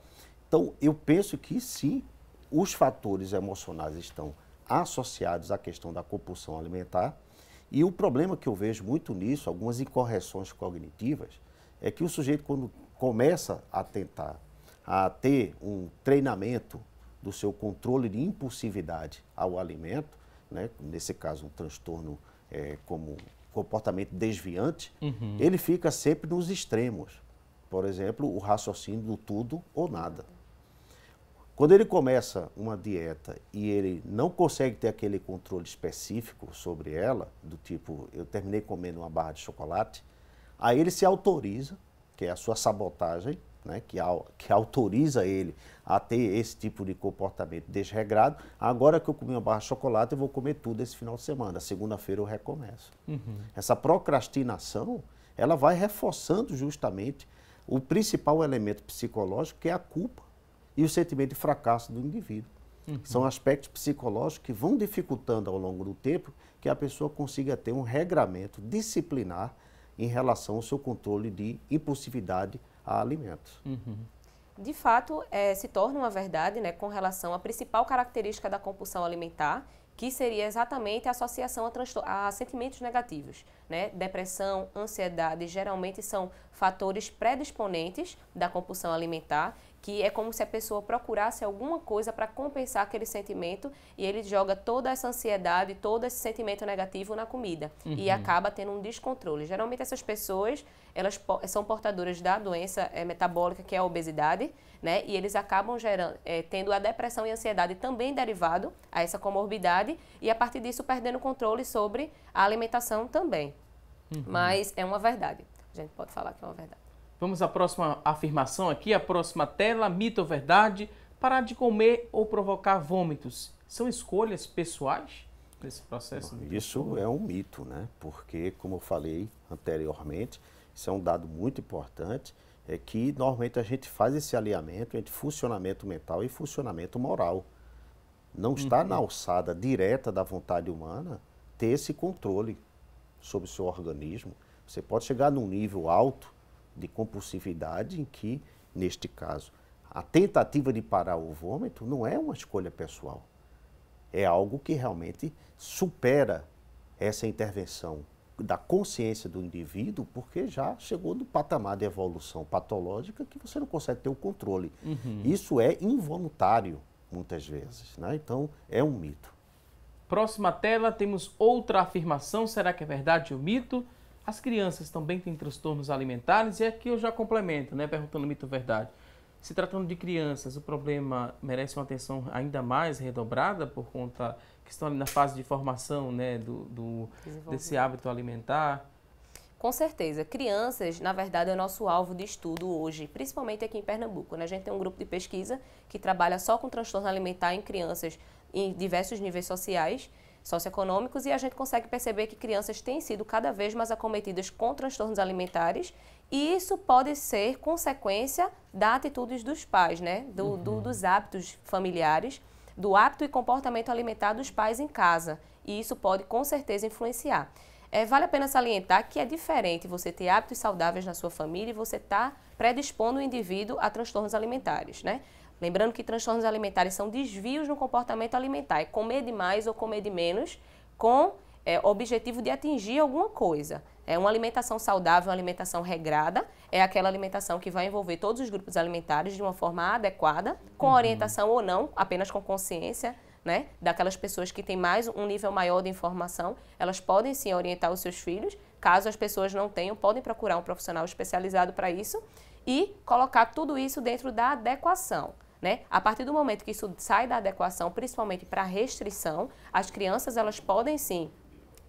Então, eu penso que sim, os fatores emocionais estão associados à questão da compulsão alimentar. E o problema que eu vejo muito nisso, algumas incorreções cognitivas, é que o sujeito, quando começa a tentar a ter um treinamento do seu controle de impulsividade ao alimento, né, nesse caso um transtorno como comportamento desviante, ele fica sempre nos extremos. Por exemplo, o raciocínio do tudo ou nada. Quando ele começa uma dieta e ele não consegue ter aquele controle específico sobre ela, do tipo, eu terminei comendo uma barra de chocolate, aí ele se autoriza, que é a sua sabotagem, né, que autoriza ele a ter esse tipo de comportamento desregrado. Agora que eu comi uma barra de chocolate, eu vou comer tudo esse final de semana. Segunda-feira eu recomeço. Essa procrastinação, ela vai reforçando justamente o principal elemento psicológico, que é a culpa e o sentimento de fracasso do indivíduo. São aspectos psicológicos que vão dificultando ao longo do tempo que a pessoa consiga ter um regramento disciplinar em relação ao seu controle de impulsividade a alimentos. De fato, se torna uma verdade, né, com relação à principal característica da compulsão alimentar, que seria exatamente a associação a sentimentos negativos, né? Depressão, ansiedade, geralmente são fatores predisponentes da compulsão alimentar, que é como se a pessoa procurasse alguma coisa para compensar aquele sentimento e ele joga toda essa ansiedade, todo esse sentimento negativo na comida e acaba tendo um descontrole. Geralmente essas pessoas, elas são portadoras da doença metabólica, que é a obesidade, né? E eles acabam tendo a depressão e a ansiedade também derivado a essa comorbidade e a partir disso perdendo o controle sobre a alimentação também. Mas é uma verdade, a gente pode falar que é uma verdade. Vamos à próxima afirmação aqui, a próxima tela, mito ou verdade? Parar de comer ou provocar vômitos são escolhas pessoais nesse processo? Isso é um mito, né? Porque, como eu falei anteriormente, isso é um dado muito importante, é que normalmente a gente faz esse alinhamento entre funcionamento mental e funcionamento moral. Não está na alçada direta da vontade humana ter esse controle sobre o seu organismo. Você pode chegar num nível alto de compulsividade em que, neste caso, a tentativa de parar o vômito não é uma escolha pessoal. É algo que realmente supera essa intervenção da consciência do indivíduo, porque já chegou no patamar de evolução patológica que você não consegue ter o controle. Isso é involuntário, muitas vezes, né? Então, é um mito. Próxima tela, temos outra afirmação. Será que é verdade ou mito? As crianças também têm transtornos alimentares, e aqui eu já complemento, né, perguntando mito ou verdade. Se tratando de crianças, o problema merece uma atenção ainda mais redobrada por conta que estão ali na fase de formação, né, desse hábito alimentar? Com certeza. Crianças, na verdade, é o nosso alvo de estudo hoje, principalmente aqui em Pernambuco, né? A gente tem um grupo de pesquisa que trabalha só com transtorno alimentar em crianças em diversos níveis socioeconômicos, e a gente consegue perceber que crianças têm sido cada vez mais acometidas com transtornos alimentares, e isso pode ser consequência das atitudes dos pais, né? Dos hábitos familiares, do hábito e comportamento alimentar dos pais em casa, e isso pode com certeza influenciar. vale a pena salientar que é diferente você ter hábitos saudáveis na sua família e você estar predispondo o indivíduo a transtornos alimentares, né? Lembrando que transtornos alimentares são desvios no comportamento alimentar, é comer demais ou comer de menos com o objetivo de atingir alguma coisa. É uma alimentação saudável, uma alimentação regrada, é aquela alimentação que vai envolver todos os grupos alimentares de uma forma adequada, com orientação ou não, apenas com consciência, né? Daquelas pessoas que têm um nível maior de informação, elas podem sim orientar os seus filhos. Caso as pessoas não tenham, podem procurar um profissional especializado para isso e colocar tudo isso dentro da adequação, né? A partir do momento que isso sai da adequação, principalmente para restrição, as crianças elas podem sim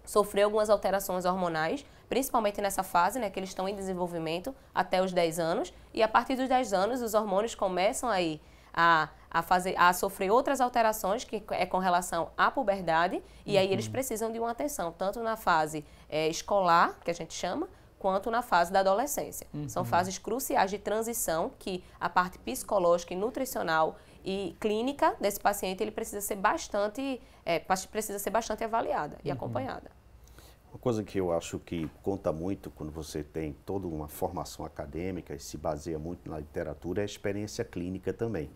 sofrer algumas alterações hormonais, principalmente nessa fase, né, que eles estão em desenvolvimento até os 10 anos, e a partir dos 10 anos os hormônios começam aí a sofrer outras alterações, que é com relação à puberdade, e aí eles precisam de uma atenção, tanto na fase escolar, que a gente chama, quanto na fase da adolescência. São fases cruciais de transição que a parte psicológica e nutricional e clínica desse paciente ele precisa ser bastante avaliada e acompanhada. Uma coisa que eu acho que conta muito quando você tem toda uma formação acadêmica e se baseia muito na literatura é a experiência clínica também,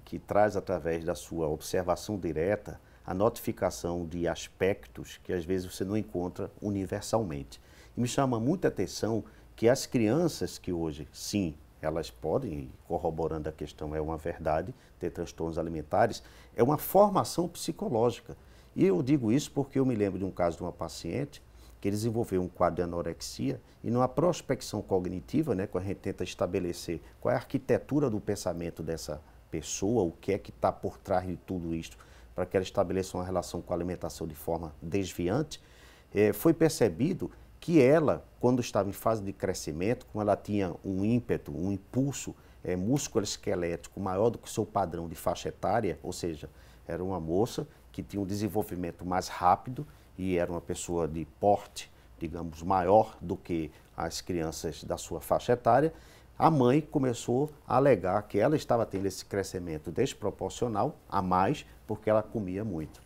que traz através da sua observação direta a notificação de aspectos que às vezes você não encontra universalmente. E me chama muita atenção que as crianças que hoje, sim, elas podem, corroborando a questão, é uma verdade, ter transtornos alimentares, é uma formação psicológica. E eu digo isso porque eu me lembro de um caso de uma paciente que desenvolveu um quadro de anorexia e numa prospecção cognitiva, né, quando a gente tenta estabelecer qual é a arquitetura do pensamento dessa pessoa, o que é que está por trás de tudo isso, para que ela estabeleça uma relação com a alimentação de forma desviante, foi percebido que ela, quando estava em fase de crescimento, como ela tinha um ímpeto, um impulso músculo-esquelético maior do que o seu padrão de faixa etária, ou seja, era uma moça que tinha um desenvolvimento mais rápido e era uma pessoa de porte, digamos, maior do que as crianças da sua faixa etária, a mãe começou a alegar que ela estava tendo esse crescimento desproporcional a mais porque ela comia muito.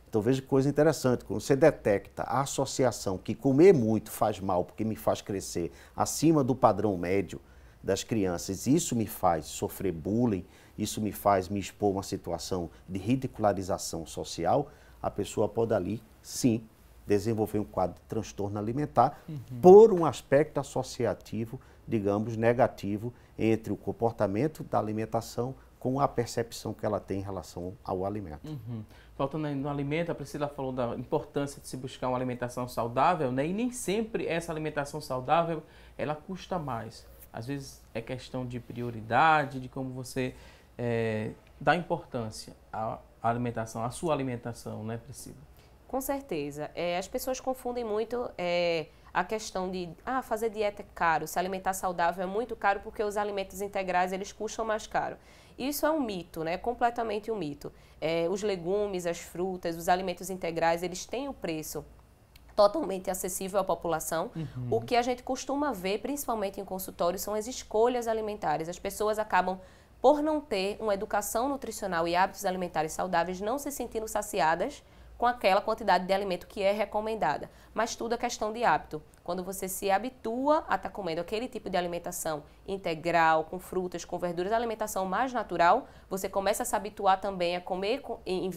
Então veja que coisa interessante, quando você detecta a associação que comer muito faz mal porque me faz crescer acima do padrão médio das crianças, isso me faz sofrer bullying, isso me faz me expor a uma situação de ridicularização social, a pessoa pode ali, sim, desenvolver um quadro de transtorno alimentar por um aspecto associativo, digamos, negativo entre o comportamento da alimentação com a percepção que ela tem em relação ao alimento. Faltando no alimento, a Priscila falou da importância de se buscar uma alimentação saudável, né? E nem sempre essa alimentação saudável, ela custa mais. Às vezes é questão de prioridade, de como você dá importância à alimentação, à sua alimentação, né, Priscila? Com certeza. As pessoas confundem muito a questão de fazer dieta é caro, se alimentar saudável é muito caro porque os alimentos integrais eles custam mais caro. Isso é um mito, né? Completamente um mito. Os legumes, as frutas, os alimentos integrais, eles têm um preço totalmente acessível à população. O que a gente costuma ver, principalmente em consultório, são as escolhas alimentares. As pessoas acabam, por não ter uma educação nutricional e hábitos alimentares saudáveis, não se sentindo saciadas com aquela quantidade de alimento que é recomendada. Mas tudo é questão de hábito. Quando você se habitua a estar comendo aquele tipo de alimentação integral, com frutas, com verduras, alimentação mais natural, você começa a se habituar também a comer em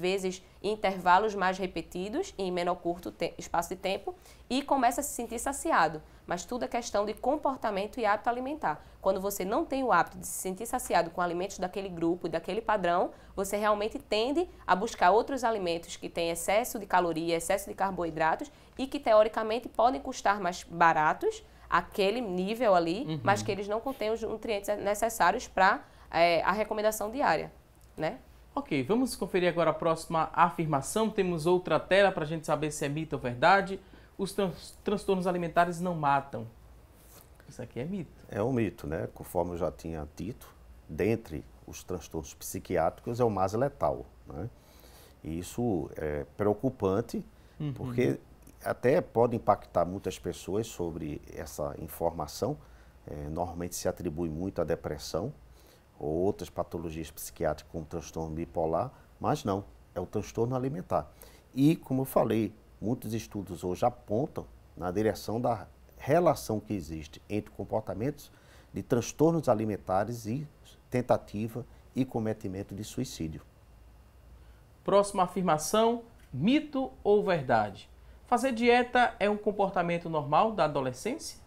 intervalos mais repetidos, em menor curto espaço de tempo, e começa a se sentir saciado. Mas tudo é questão de comportamento e hábito alimentar. Quando você não tem o hábito de se sentir saciado com alimentos daquele grupo, daquele padrão, você realmente tende a buscar outros alimentos que têm excesso de caloria, excesso de carboidratos e que teoricamente podem custar mais baratos, aquele nível ali, mas que eles não contêm os nutrientes necessários para a recomendação diária, né? Ok, vamos conferir agora a próxima afirmação. Temos outra tela para a gente saber se é mito ou verdade. Os transtornos alimentares não matam. Isso aqui é mito. É um mito, né? Conforme eu já tinha dito, dentre os transtornos psiquiátricos é o mais letal, né? E isso é preocupante, porque até pode impactar muitas pessoas sobre essa informação. Normalmente se atribui muito à depressão ou outras patologias psiquiátricas como transtorno bipolar, mas não, é o transtorno alimentar. E, como eu falei, muitos estudos hoje apontam, na direção da relação que existe entre comportamentos de transtornos alimentares e tentativa e cometimento de suicídio. Próxima afirmação, mito ou verdade? Fazer dieta é um comportamento normal da adolescência?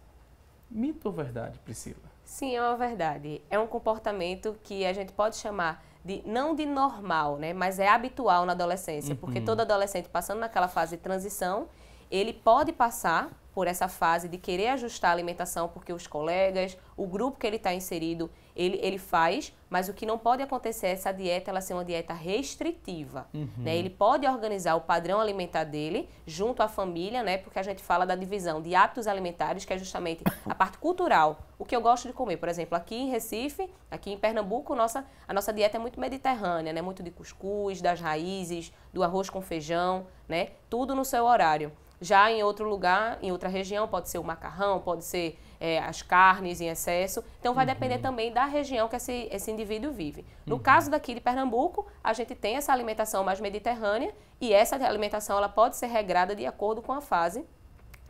Mito ou verdade, Priscila? Sim, é uma verdade. É um comportamento que a gente pode chamar de, não de normal, né? Mas é habitual na adolescência, porque todo adolescente passando naquela fase de transição, ele pode passar por essa fase de querer ajustar a alimentação, porque os colegas, o grupo que ele está inserido, ele faz, mas o que não pode acontecer é essa dieta ela ser uma dieta restritiva. Né? Ele pode organizar o padrão alimentar dele junto à família, né? Porque a gente fala da divisão de hábitos alimentares, que é justamente a parte cultural. O que eu gosto de comer, por exemplo, aqui em Recife, aqui em Pernambuco, a nossa dieta é muito mediterrânea, né? Muito de cuscuz, das raízes, do arroz com feijão, né? Tudo no seu horário. Já em outro lugar, em outra região, pode ser o macarrão, pode ser as carnes em excesso. Então, vai depender também da região que esse indivíduo vive. No caso daqui de Pernambuco, a gente tem essa alimentação mais mediterrânea e essa alimentação ela pode ser regrada de acordo com a fase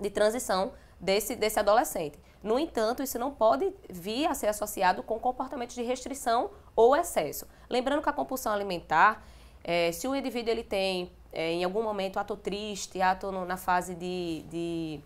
de transição desse adolescente. No entanto, isso não pode vir a ser associado com comportamentos de restrição ou excesso. Lembrando que a compulsão alimentar, se o indivíduo ele tem em algum momento ato triste, ato na fase de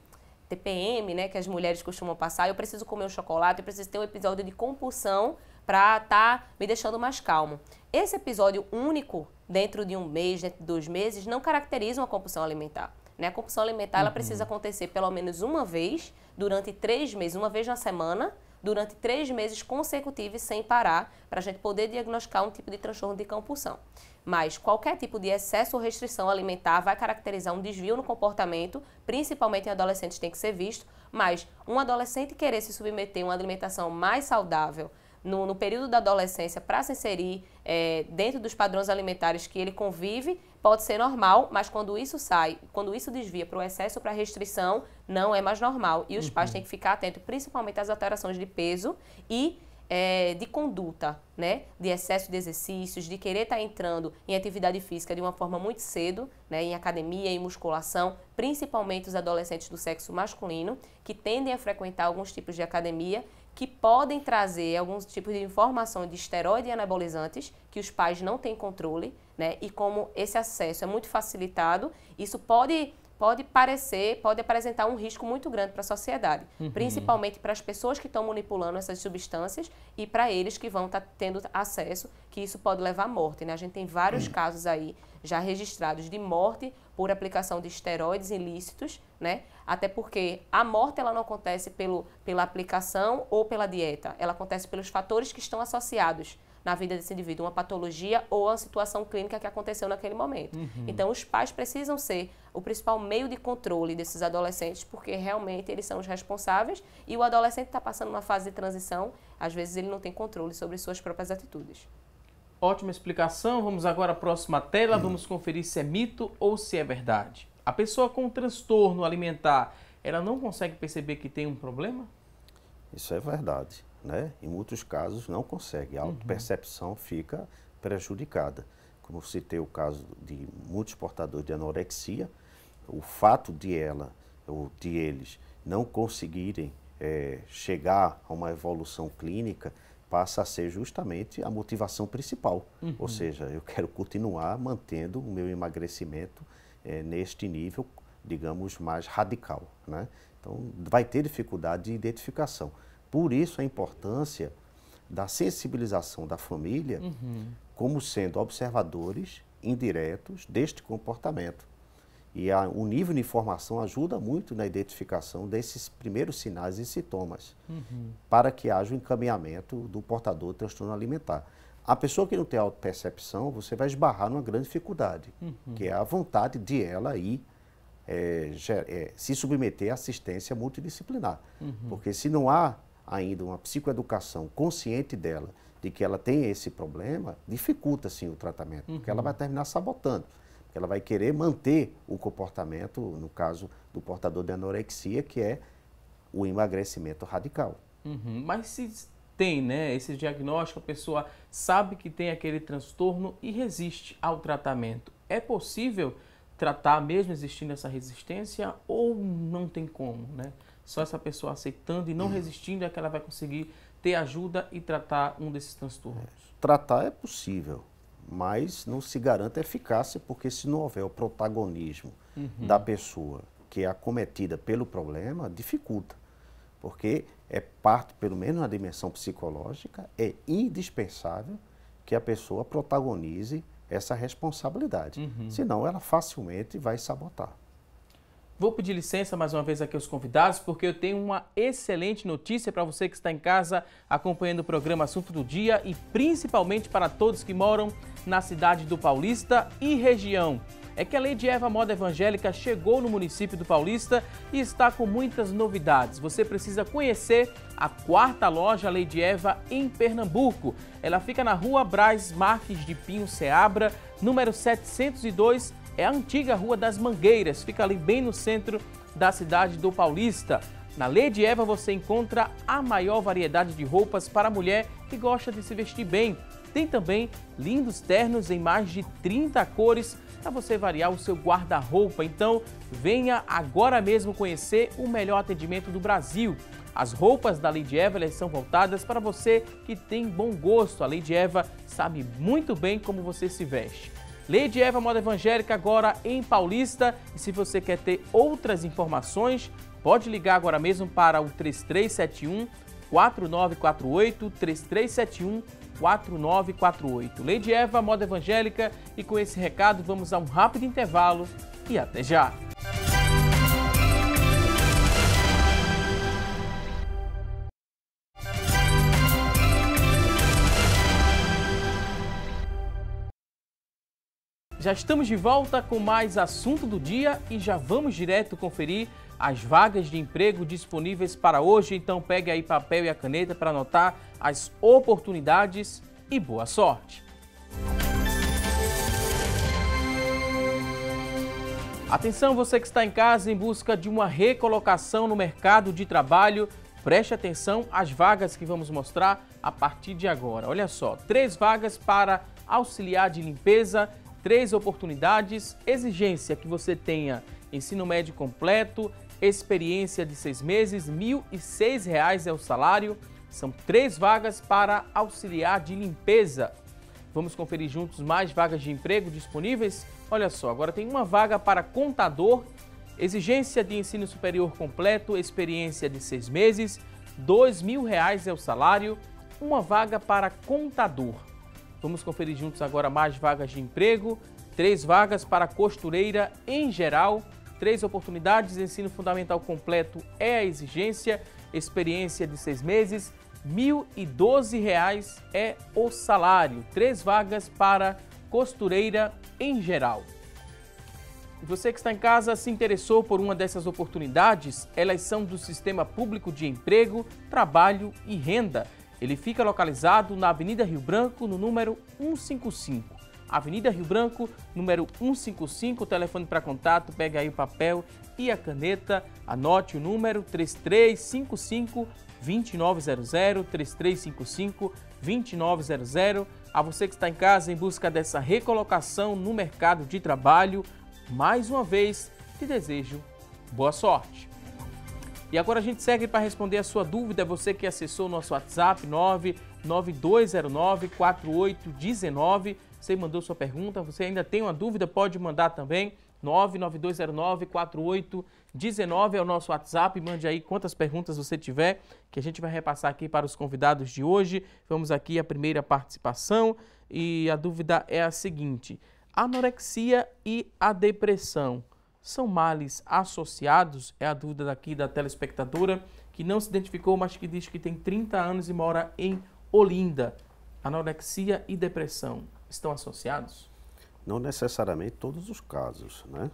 TPM, né, que as mulheres costumam passar, eu preciso comer um chocolate, eu preciso ter um episódio de compulsão para estar me deixando mais calmo. Esse episódio único, dentro de um mês, dentro de 2 meses, não caracteriza uma compulsão alimentar. Né? A compulsão alimentar ela precisa acontecer pelo menos uma vez, durante 3 meses, uma vez na semana, durante 3 meses consecutivos sem parar, para a gente poder diagnosticar um tipo de transtorno de compulsão. Mas qualquer tipo de excesso ou restrição alimentar vai caracterizar um desvio no comportamento, principalmente em adolescentes tem que ser visto, mas um adolescente querer se submeter a uma alimentação mais saudável no período da adolescência para se inserir dentro dos padrões alimentares que ele convive, pode ser normal, mas quando isso sai, quando isso desvia para o excesso ou para a restrição, não é mais normal. E os pais têm que ficar atentos, principalmente às alterações de peso e de conduta, né? De excesso de exercícios, de querer estar entrando em atividade física de uma forma muito cedo, né? Em academia, em musculação, principalmente os adolescentes do sexo masculino, que tendem a frequentar alguns tipos de academia, que podem trazer alguns tipos de informação de esteroide e anabolizantes, que os pais não têm controle, né? E como esse acesso é muito facilitado, isso pode apresentar um risco muito grande para a sociedade, principalmente para as pessoas que estão manipulando essas substâncias e para eles que vão estar tendo acesso, que isso pode levar à morte. Né? A gente tem vários casos aí já registrados de morte por aplicação de esteroides ilícitos, né? Até porque a morte ela não acontece pela aplicação ou pela dieta, ela acontece pelos fatores que estão associados na vida desse indivíduo, uma patologia ou uma situação clínica que aconteceu naquele momento. Então, os pais precisam ser o principal meio de controle desses adolescentes, porque realmente eles são os responsáveis e o adolescente está passando uma fase de transição, às vezes ele não tem controle sobre suas próprias atitudes. Ótima explicação. Vamos agora à próxima tela, vamos conferir se é mito ou se é verdade. A pessoa com transtorno alimentar, ela não consegue perceber que tem um problema? Isso é verdade. Né? Em muitos casos não consegue, a autopercepção fica prejudicada. Como citei o caso de muitos portadores de anorexia, o fato de ela ou de eles não conseguirem chegar a uma evolução clínica passa a ser justamente a motivação principal. Ou seja, eu quero continuar mantendo o meu emagrecimento neste nível, digamos, mais radical. Né? Então, vai ter dificuldade de identificação. Por isso a importância da sensibilização da família como sendo observadores indiretos deste comportamento. E o nível de informação ajuda muito na identificação desses primeiros sinais e sintomas, para que haja o encaminhamento do portador de transtorno alimentar. A pessoa que não tem autopercepção, você vai esbarrar numa grande dificuldade, que é a vontade de ela ir se submeter à assistência multidisciplinar. Porque se não há ainda uma psicoeducação consciente dela, de que ela tem esse problema, dificulta sim o tratamento, porque ela vai terminar sabotando. Ela vai querer manter o comportamento, no caso do portador de anorexia, que é o emagrecimento radical. Mas se tem, né, esse diagnóstico, a pessoa sabe que tem aquele transtorno e resiste ao tratamento, é possível tratar mesmo existindo essa resistência ou não tem como, né? Só essa pessoa aceitando e não resistindo é que ela vai conseguir ter ajuda e tratar um desses transtornos? Tratar é possível, mas não se garante eficácia, porque se não houver o protagonismo da pessoa que é acometida pelo problema, dificulta. Porque é parte, pelo menos na dimensão psicológica, é indispensável que a pessoa protagonize essa responsabilidade. Senão ela facilmente vai sabotar. Vou pedir licença mais uma vez aqui aos convidados, porque eu tenho uma excelente notícia para você que está em casa acompanhando o programa Assunto do Dia e principalmente para todos que moram na cidade do Paulista e região. É que a Lady Eva Moda Evangélica chegou no município do Paulista e está com muitas novidades. Você precisa conhecer a 4ª loja Lady Eva em Pernambuco. Ela fica na rua Braz Marques de Pinho Seabra, número 702, é a antiga Rua das Mangueiras, fica ali bem no centro da cidade do Paulista. Na Lady Eva você encontra a maior variedade de roupas para a mulher que gosta de se vestir bem. Tem também lindos ternos em mais de 30 cores para você variar o seu guarda-roupa. Então, venha agora mesmo conhecer o melhor atendimento do Brasil. As roupas da Lady Eva elas são voltadas para você que tem bom gosto. A Lady Eva sabe muito bem como você se veste. Lady Eva Moda Evangélica agora em Paulista. E se você quer ter outras informações, pode ligar agora mesmo para o 3371-4948, 3371-4948. Lady Eva Moda Evangélica, e com esse recado vamos a um rápido intervalo e até já! Já estamos de volta com mais assunto do dia e já vamos direto conferir as vagas de emprego disponíveis para hoje. Então pegue aí papel e a caneta para anotar as oportunidades e boa sorte! Atenção, você que está em casa em busca de uma recolocação no mercado de trabalho, preste atenção às vagas que vamos mostrar a partir de agora. Olha só, 3 vagas para auxiliar de limpeza, 3 oportunidades, exigência que você tenha ensino médio completo, experiência de 6 meses, R$ 1.006 é o salário. São 3 vagas para auxiliar de limpeza. Vamos conferir juntos mais vagas de emprego disponíveis? Olha só, agora tem uma vaga para contador, exigência de ensino superior completo, experiência de 6 meses, R$ 2.000 é o salário. Uma vaga para contador. Vamos conferir juntos agora mais vagas de emprego, 3 vagas para costureira em geral, 3 oportunidades, ensino fundamental completo é a exigência, experiência de 6 meses, R$ 1.012 é o salário, 3 vagas para costureira em geral. E você que está em casa se interessou por uma dessas oportunidades, elas são do Sistema Público de Emprego, Trabalho e Renda. Ele fica localizado na Avenida Rio Branco, no número 155. Avenida Rio Branco, número 155, o telefone para contato, pega aí o papel e a caneta, anote o número 3355-2900, 3355-2900. A você que está em casa em busca dessa recolocação no mercado de trabalho, mais uma vez, te desejo boa sorte. E agora a gente segue para responder a sua dúvida, você que acessou o nosso WhatsApp 99209-4819, você mandou sua pergunta, você ainda tem uma dúvida, pode mandar também, 99209-4819 é o nosso WhatsApp, mande aí quantas perguntas você tiver, que a gente vai repassar aqui para os convidados de hoje. Vamos aqui à primeira participação e a dúvida é a seguinte: a anorexia e a depressão são males associados? É a dúvida daqui da telespectadora, que não se identificou, mas que diz que tem 30 anos e mora em Olinda. Anorexia e depressão estão associados? Não necessariamente todos os casos, né?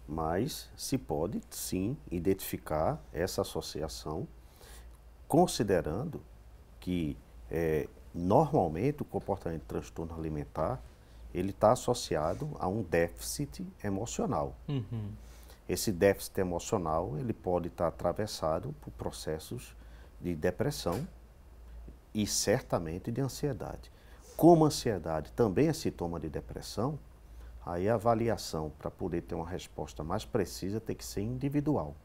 Mas se pode, sim, identificar essa associação, considerando que normalmente o comportamento de transtorno alimentar ele está associado a um déficit emocional. Esse déficit emocional ele pode estar atravessado por processos de depressão e certamente de ansiedade. Como a ansiedade também é sintoma de depressão, Aí a avaliação, para poder ter uma resposta mais precisa, tem que ser individual.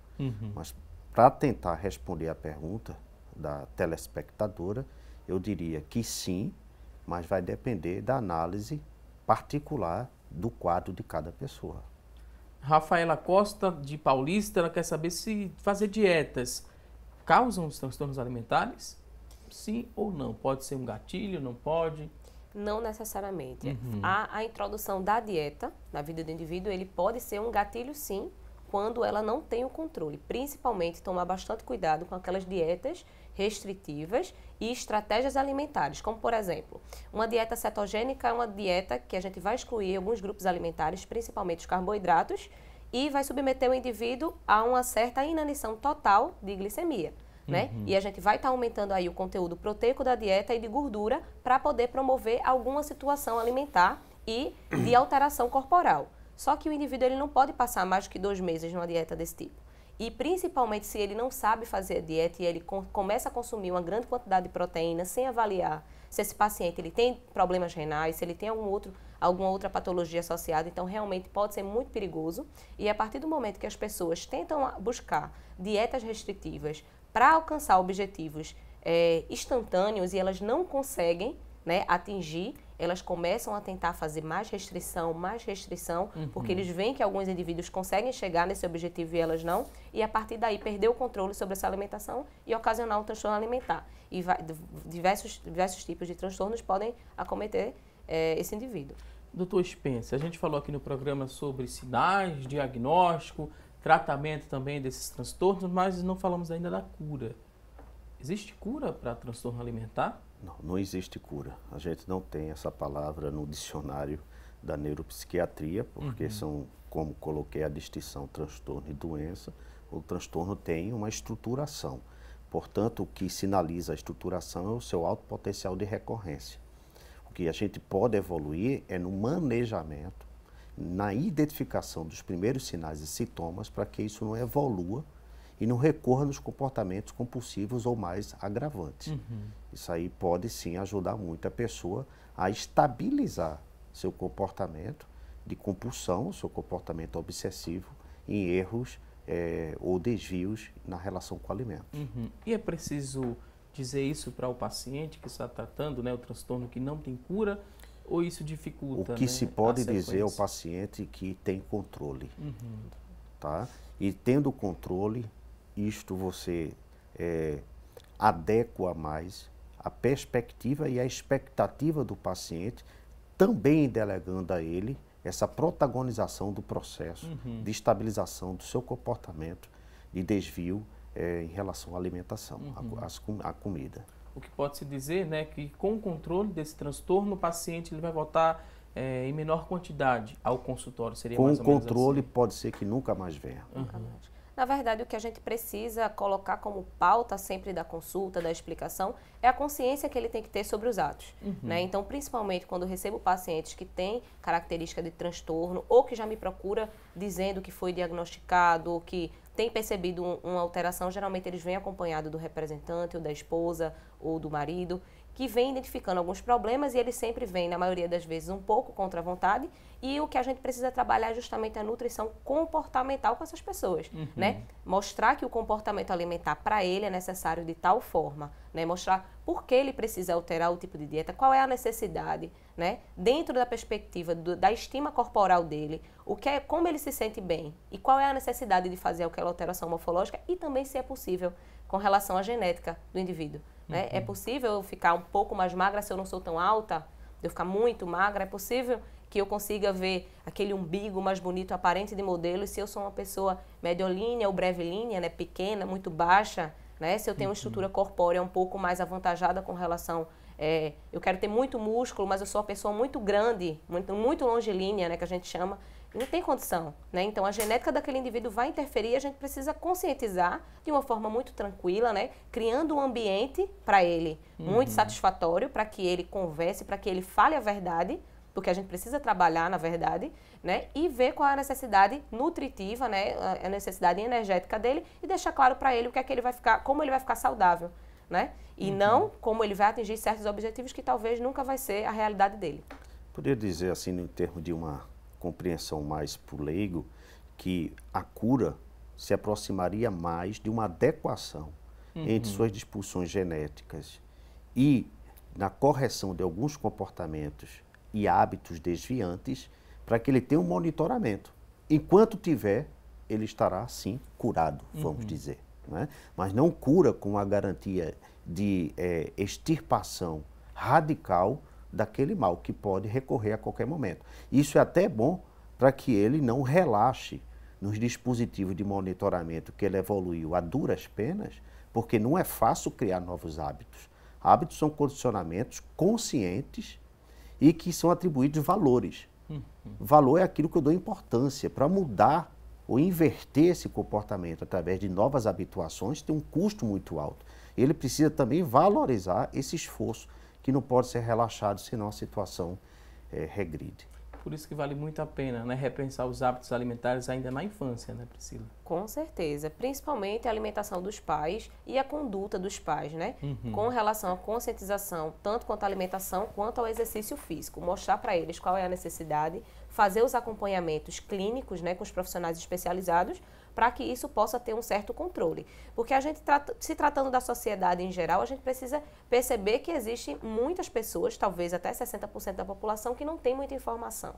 Mas para tentar responder a pergunta da telespectadora, eu diria que sim, mas vai depender da análise particular do quadro de cada pessoa. Rafaela Costa, de Paulista, ela quer saber se fazer dietas causam os transtornos alimentares? Sim ou não? Pode ser um gatilho, não pode? Não necessariamente. A introdução da dieta na vida do indivíduo, ele pode ser um gatilho, sim, quando ela não tem o controle. Principalmente tomar bastante cuidado com aquelas dietas restritivas e estratégias alimentares, como por exemplo, uma dieta cetogênica é uma dieta que a gente vai excluir alguns grupos alimentares, principalmente os carboidratos, e vai submeter o indivíduo a uma certa inanição total de glicemia. Né? E a gente vai estar aumentando aí o conteúdo proteico da dieta e de gordura para poder promover alguma situação alimentar e de alteração corporal. Só que o indivíduo ele não pode passar mais do que 2 meses numa dieta desse tipo. E principalmente se ele não sabe fazer a dieta e ele começa a consumir uma grande quantidade de proteína sem avaliar se esse paciente ele tem problemas renais, se ele tem alguma outra patologia associada, então realmente pode ser muito perigoso. E a partir do momento que as pessoas tentam buscar dietas restritivas para alcançar objetivos instantâneos e elas não conseguem, né, atingir, elas começam a tentar fazer mais restrição, porque eles veem que alguns indivíduos conseguem chegar nesse objetivo e elas não, e a partir daí perder o controle sobre essa alimentação e ocasionar um transtorno alimentar. E diversos tipos de transtornos podem acometer esse indivíduo. Doutor Spencer, a gente falou aqui no programa sobre sinais, diagnóstico, tratamento também desses transtornos, mas não falamos ainda da cura. Existe cura para transtorno alimentar? Não, não existe cura. A gente não tem essa palavra no dicionário da neuropsiquiatria, porque são, como coloquei a distinção transtorno e doença, o transtorno tem uma estruturação. Portanto, o que sinaliza a estruturação é o seu alto potencial de recorrência. O que a gente pode evoluir é no manejamento, na identificação dos primeiros sinais e sintomas para que isso não evolua e não recorra nos comportamentos compulsivos ou mais agravantes. Isso aí pode sim ajudar muito a pessoa a estabilizar seu comportamento de compulsão, seu comportamento obsessivo em erros ou desvios na relação com o alimento. E é preciso dizer isso para o paciente que está tratando, né, o transtorno que não tem cura, ou isso dificulta? O que se pode dizer ao paciente que tem controle, tá? E tendo controle, isto você adequa mais a perspectiva e a expectativa do paciente, também delegando a ele essa protagonização do processo de estabilização do seu comportamento de desvio em relação à alimentação, à comida. O que pode-se dizer, né, que com o controle desse transtorno, o paciente ele vai voltar em menor quantidade ao consultório, seria mais ou menos assim? Com o controle pode ser que nunca mais venha. Na verdade, o que a gente precisa colocar como pauta sempre da consulta, da explicação, é a consciência que ele tem que ter sobre os atos. Né? Então, principalmente quando eu recebo pacientes que têm característica de transtorno ou que já me procura dizendo que foi diagnosticado ou que tem percebido uma alteração, geralmente eles vêm acompanhados do representante ou da esposa ou do marido, que vem identificando alguns problemas e eles sempre vêm, na maioria das vezes, um pouco contra a vontade. E o que a gente precisa trabalhar é justamente a nutrição comportamental com essas pessoas, né? Mostrar que o comportamento alimentar para ele é necessário de tal forma, né? Mostrar por que ele precisa alterar o tipo de dieta, qual é a necessidade, né? Dentro da perspectiva da estima corporal dele, como ele se sente bem e qual é a necessidade de fazer aquela alteração morfológica e também se é possível com relação à genética do indivíduo. Né? É possível eu ficar um pouco mais magra se eu não sou tão alta? Eu ficar muito magra? É possível que eu consiga ver aquele umbigo mais bonito, aparente de modelo? E se eu sou uma pessoa mediolínea ou brevilínea, né? Pequena, muito baixa, né? Se eu tenho uma estrutura corpórea um pouco mais avantajada com relação... eu quero ter muito músculo, mas eu sou uma pessoa muito grande, muito longilínea, né? Que a gente chama... Não tem condição, né? Então, a genética daquele indivíduo vai interferir e a gente precisa conscientizar de uma forma muito tranquila, né? Criando um ambiente para ele muito satisfatório, para que ele converse, para que ele fale a verdade, porque a gente precisa trabalhar na verdade, né? E ver qual é a necessidade nutritiva, né? A necessidade energética dele e deixar claro para ele o que é que ele vai ficar, como ele vai ficar saudável, né? E não como ele vai atingir certos objetivos que talvez nunca vai ser a realidade dele. Poderia dizer assim, em termos de uma compreensão mais para o leigo, que a cura se aproximaria mais de uma adequação entre suas disposições genéticas e na correção de alguns comportamentos e hábitos desviantes, para que ele tenha um monitoramento. Enquanto tiver, ele estará, sim, curado, vamos dizer. Né? Mas não cura com a garantia de extirpação radical daquele mal, que pode recorrer a qualquer momento. Isso é até bom para que ele não relaxe nos dispositivos de monitoramento que ele evoluiu a duras penas, porque não é fácil criar novos hábitos. Hábitos são condicionamentos conscientes e que são atribuídos valores. Valor é aquilo que eu dou importância. Para mudar ou inverter esse comportamento através de novas habituações tem um custo muito alto. Ele precisa também valorizar esse esforço, que não pode ser relaxado, senão a situação regride. Por isso que vale muito a pena, né, repensar os hábitos alimentares ainda na infância, né, Priscila? Com certeza, principalmente a alimentação dos pais e a conduta dos pais, né? Com relação à conscientização, tanto quanto à alimentação, quanto ao exercício físico. Mostrar para eles qual é a necessidade, fazer os acompanhamentos clínicos, né, com os profissionais especializados, para que isso possa ter um certo controle. Porque a gente, se tratando da sociedade em geral, a gente precisa perceber que existem muitas pessoas, talvez até 60% da população, que não tem muita informação,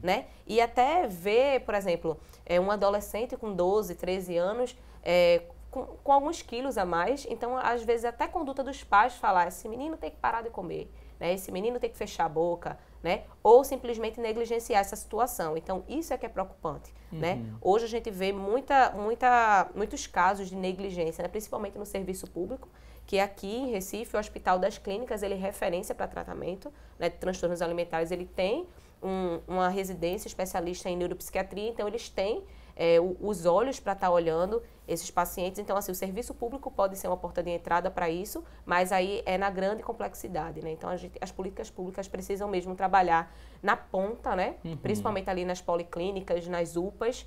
né? E até ver, por exemplo, um adolescente com 12, 13 anos, com alguns quilos a mais, então, às vezes, até a conduta dos pais falar, esse menino tem que parar de comer, né? Esse menino tem que fechar a boca, né? Ou simplesmente negligenciar essa situação. Então, isso é que é preocupante, né? Hoje a gente vê muitos casos de negligência, né? Principalmente no serviço público, que aqui em Recife, o Hospital das Clínicas, ele é referência para tratamento, né, de transtornos alimentares. Ele tem uma residência especialista em neuropsiquiatria, então eles têm os olhos para estar olhando esses pacientes. Então, assim, o serviço público pode ser uma porta de entrada para isso, mas aí é na grande complexidade, né? Então, as políticas públicas precisam mesmo trabalhar na ponta, né? Principalmente ali nas policlínicas, nas UPAs,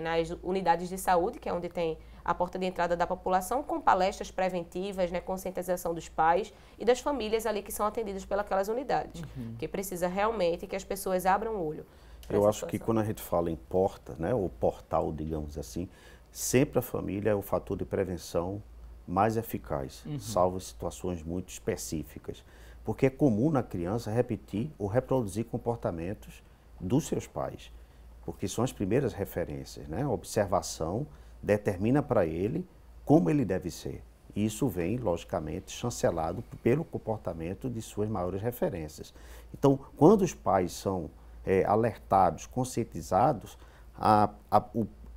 nas unidades de saúde, que é onde tem a porta de entrada da população, com palestras preventivas, né, conscientização dos pais e das famílias ali que são atendidas pelas unidades, que precisa realmente que as pessoas abram o olho. Eu acho que quando a gente fala em porta, né, ou portal, digamos assim, sempre a família é o fator de prevenção mais eficaz, salvo situações muito específicas. Porque é comum na criança repetir ou reproduzir comportamentos dos seus pais, porque são as primeiras referências, né? A observação determina para ele como ele deve ser. E isso vem, logicamente, chancelado pelo comportamento de suas maiores referências. Então, quando os pais são alertados, conscientizados,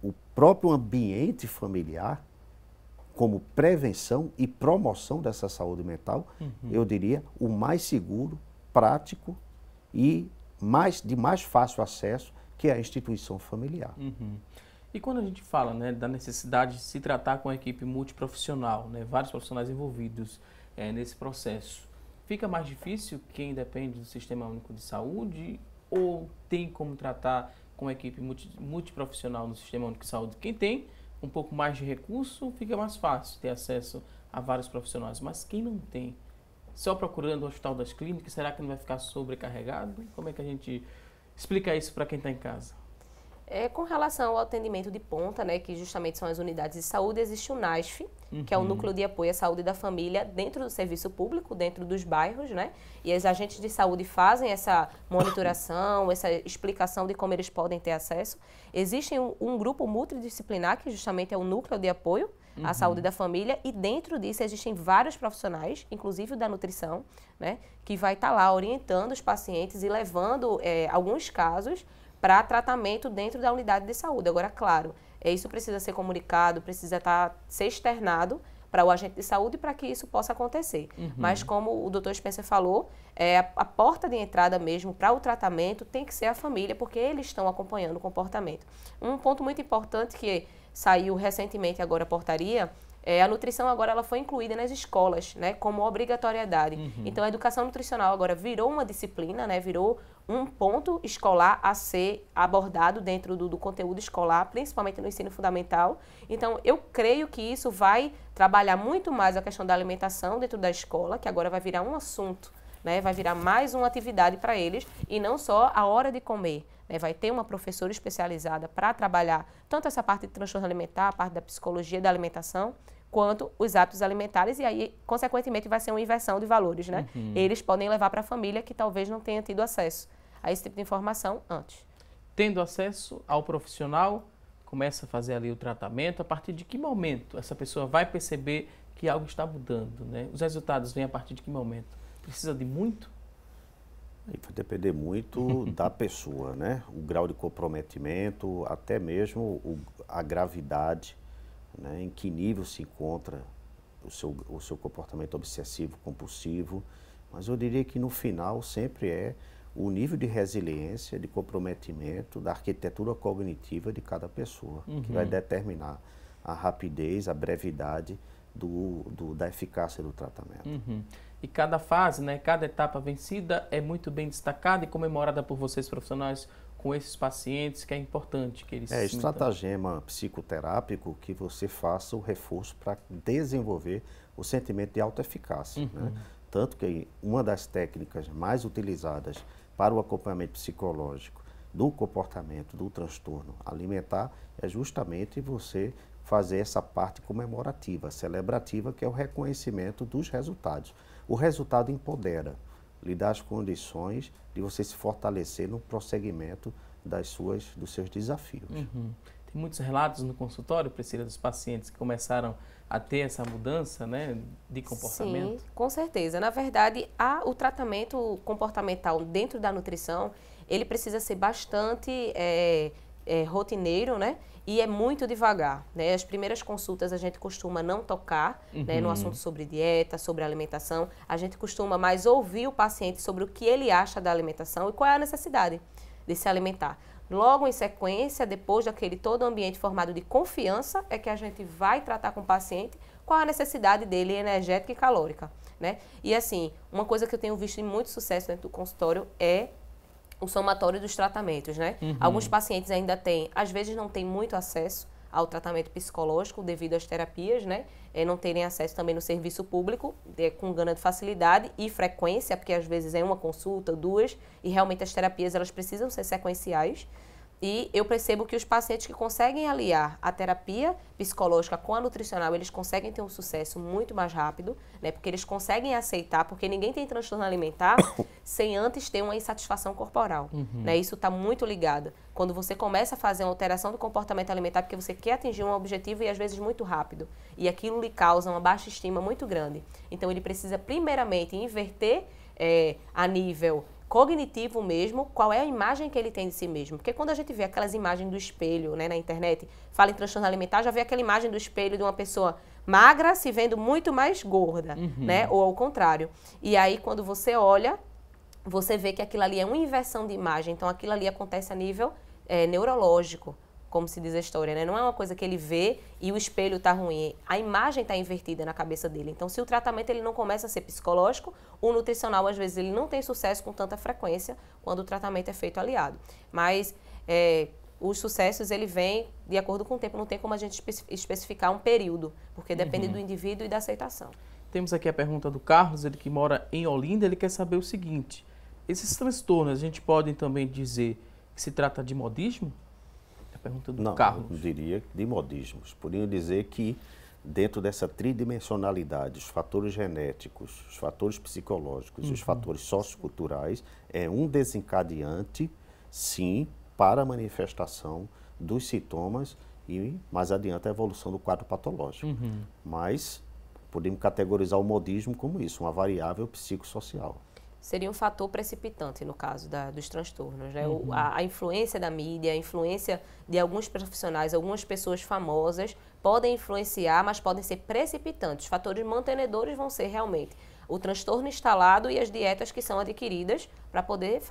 o próprio ambiente familiar, como prevenção e promoção dessa saúde mental, eu diria, o mais seguro, prático e de mais fácil acesso, que é a instituição familiar. E quando a gente fala, né, da necessidade de se tratar com a equipe multiprofissional, né, vários profissionais envolvidos nesse processo, fica mais difícil quem depende do Sistema Único de Saúde ou tem como tratar com a equipe multiprofissional no Sistema Único de Saúde? Quem tem um pouco mais de recurso, fica mais fácil ter acesso a vários profissionais, mas quem não tem, só procurando o Hospital das Clínicas, será que não vai ficar sobrecarregado? Como é que a gente explica isso para quem está em casa? Com relação ao atendimento de ponta, né, que justamente são as unidades de saúde, existe o NASF, que é o Núcleo de Apoio à Saúde da Família, dentro do serviço público, dentro dos bairros, né? E os agentes de saúde fazem essa monitoração, essa explicação de como eles podem ter acesso. Existe um grupo multidisciplinar, que justamente é o Núcleo de Apoio à Saúde da Família, e dentro disso existem vários profissionais, inclusive o da nutrição, né, que vai estar lá orientando os pacientes e levando alguns casos para tratamento dentro da unidade de saúde. Agora, claro, isso precisa ser comunicado, precisa ser externado para o agente de saúde para que isso possa acontecer. Mas como o Dr. Spencer falou, a porta de entrada mesmo para o tratamento tem que ser a família, porque eles estão acompanhando o comportamento. Um ponto muito importante que saiu recentemente agora a portaria, a nutrição agora ela foi incluída nas escolas, né, como obrigatoriedade. Então, a educação nutricional agora virou uma disciplina, né, virou um ponto escolar a ser abordado dentro do conteúdo escolar, principalmente no ensino fundamental. Então, eu creio que isso vai trabalhar muito mais a questão da alimentação dentro da escola, que agora vai virar um assunto, né, vai virar mais uma atividade para eles, e não só a hora de comer, né? Vai ter uma professora especializada para trabalhar tanto essa parte de transtorno alimentar, a parte da psicologia da alimentação, quanto os hábitos alimentares, e aí, consequentemente, vai ser uma inversão de valores, né? Eles podem levar para a família que talvez não tenha tido acesso a esse tipo de informação antes. Tendo acesso ao profissional, começa a fazer ali o tratamento. A partir de que momento essa pessoa vai perceber que algo está mudando, né? Os resultados vêm a partir de que momento? Precisa de muito? Vai depender muito da pessoa, né? O grau de comprometimento, até mesmo a gravidade, né? Em que nível se encontra o seu comportamento obsessivo, compulsivo. Mas eu diria que no final sempre é o nível de resiliência, de comprometimento, da arquitetura cognitiva de cada pessoa, que vai determinar a rapidez, a brevidade da eficácia do tratamento. E cada fase, né, cada etapa vencida é muito bem destacada e comemorada por vocês profissionais com esses pacientes, que é importante que eles esse estratagema psicoterápico que você faça o reforço para desenvolver o sentimento de autoeficácia, né? Tanto que uma das técnicas mais utilizadas para o acompanhamento psicológico do comportamento do transtorno alimentar é justamente você fazer essa parte comemorativa, celebrativa, que é o reconhecimento dos resultados. O resultado empodera, lhe dá as condições de você se fortalecer no prosseguimento dos seus desafios. Tem muitos relatos no consultório, Priscila, dos pacientes que começaram a ter essa mudança, né, de comportamento? Sim, com certeza. Na verdade, o tratamento comportamental dentro da nutrição, ele precisa ser bastante rotineiro, né? E é muito devagar, né? As primeiras consultas a gente costuma não tocar, né, no assunto sobre dieta, sobre alimentação. A gente costuma mais ouvir o paciente sobre o que ele acha da alimentação e qual é a necessidade de se alimentar. Logo em sequência, depois daquele todo ambiente formado de confiança, é que a gente vai tratar com o paciente qual a necessidade dele energética e calórica, né? E assim, uma coisa que eu tenho visto em muito sucesso dentro do consultório é o somatório dos tratamentos, né? Alguns pacientes ainda têm, às vezes não têm muito acesso ao tratamento psicológico devido às terapias, né? Não terem acesso também no serviço público, com grande facilidade e frequência, porque às vezes é uma consulta, duas, e realmente as terapias elas precisam ser sequenciais. E eu percebo que os pacientes que conseguem aliar a terapia psicológica com a nutricional, eles conseguem ter um sucesso muito mais rápido, né? Porque eles conseguem aceitar, porque ninguém tem transtorno alimentar sem antes ter uma insatisfação corporal, né? Isso está muito ligado. Quando você começa a fazer uma alteração do comportamento alimentar, porque você quer atingir um objetivo e às vezes muito rápido, e aquilo lhe causa uma baixa estima muito grande. Então ele precisa primeiramente inverter a nível cognitivo mesmo, qual é a imagem que ele tem de si mesmo. Porque quando a gente vê aquelas imagens do espelho, né, na internet, fala em transtorno alimentar, já vê aquela imagem do espelho de uma pessoa magra se vendo muito mais gorda, né, ou ao contrário. E aí, quando você olha, você vê que aquilo ali é uma inversão de imagem, então aquilo ali acontece a nível neurológico, como se diz a história, né? Não é uma coisa que ele vê e o espelho está ruim. A imagem está invertida na cabeça dele. Então, se o tratamento ele não começa a ser psicológico, o nutricional, às vezes, ele não tem sucesso com tanta frequência quando o tratamento é feito aliado. Mas os sucessos, ele vem de acordo com o tempo. Não tem como a gente especificar um período, porque depende do indivíduo e da aceitação. Temos aqui a pergunta do Carlos, ele que mora em Olinda, ele quer saber o seguinte: esses transtornos, a gente pode também dizer que se trata de modismo? Pergunta do Carlos. Não, eu diria de modismos. Poderia dizer que dentro dessa tridimensionalidade, os fatores genéticos, os fatores psicológicos e os fatores socioculturais é um desencadeante, sim, para a manifestação dos sintomas e mais adiante a evolução do quadro patológico. Mas podemos categorizar o modismo como isso, uma variável psicossocial. Seria um fator precipitante no caso dos transtornos, né? A influência da mídia, a influência de alguns profissionais, algumas pessoas famosas podem influenciar, mas podem ser precipitantes. Os fatores mantenedores vão ser realmente o transtorno instalado e as dietas que são adquiridas para poder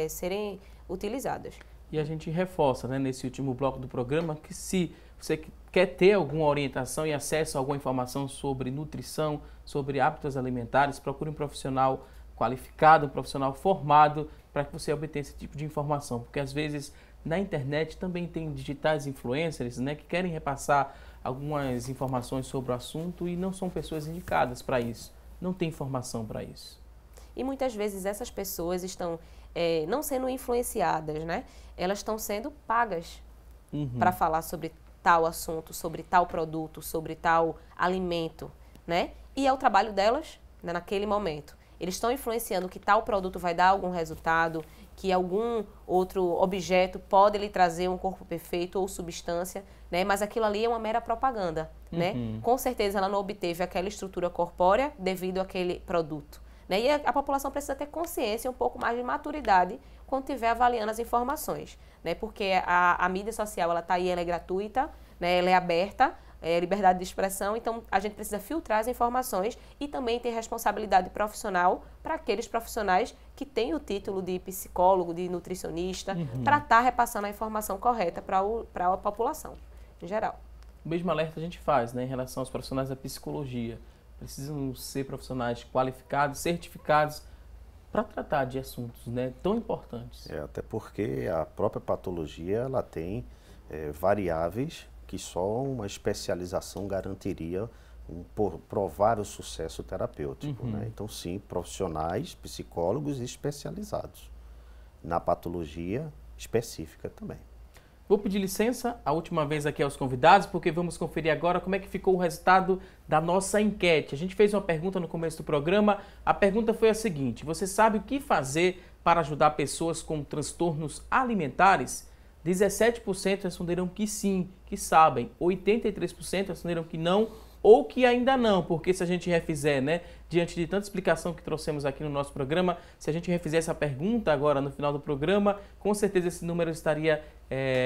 serem utilizadas. E a gente reforça, né, nesse último bloco do programa, que se você quer ter alguma orientação e acesso a alguma informação sobre nutrição, sobre hábitos alimentares, procure um profissional qualificado, um profissional formado, para que você obtenha esse tipo de informação. Porque às vezes na internet também tem digitais influencers, né, que querem repassar algumas informações sobre o assunto e não são pessoas indicadas para isso. Não tem informação para isso. E muitas vezes essas pessoas estão não sendo influenciadas, né? Elas estão sendo pagas para falar sobre tal assunto, sobre tal produto, sobre tal alimento, né? E é o trabalho delas, né, naquele momento. Eles estão influenciando que tal produto vai dar algum resultado, que algum outro objeto pode lhe trazer um corpo perfeito ou substância, né? Mas aquilo ali é uma mera propaganda, né? Com certeza ela não obteve aquela estrutura corpórea devido àquele produto, né? E a população precisa ter consciência, um pouco mais de maturidade quando estiver avaliando as informações, né? Porque a mídia social, ela está aí, ela é gratuita, né? Ela é aberta, liberdade de expressão, então a gente precisa filtrar as informações e também ter responsabilidade profissional para aqueles profissionais que têm o título de psicólogo, de nutricionista, para estar repassando a informação correta para a população em geral. O mesmo alerta a gente faz, né, em relação aos profissionais da psicologia. Precisam ser profissionais qualificados, certificados para tratar de assuntos, né, tão importantes. Até porque a própria patologia ela tem variáveis que só uma especialização garantiria provar o sucesso terapêutico, né? Então, sim, profissionais, psicólogos especializados na patologia específica também. Vou pedir licença, a última vez aqui aos convidados, porque vamos conferir agora como é que ficou o resultado da nossa enquete. A gente fez uma pergunta no começo do programa, a pergunta foi a seguinte: você sabe o que fazer para ajudar pessoas com transtornos alimentares? 17% responderam que sim, que sabem. 83% responderam que não ou que ainda não, porque se a gente refizer, né, diante de tanta explicação que trouxemos aqui no nosso programa, se a gente refizer essa pergunta agora no final do programa, com certeza esse número estaria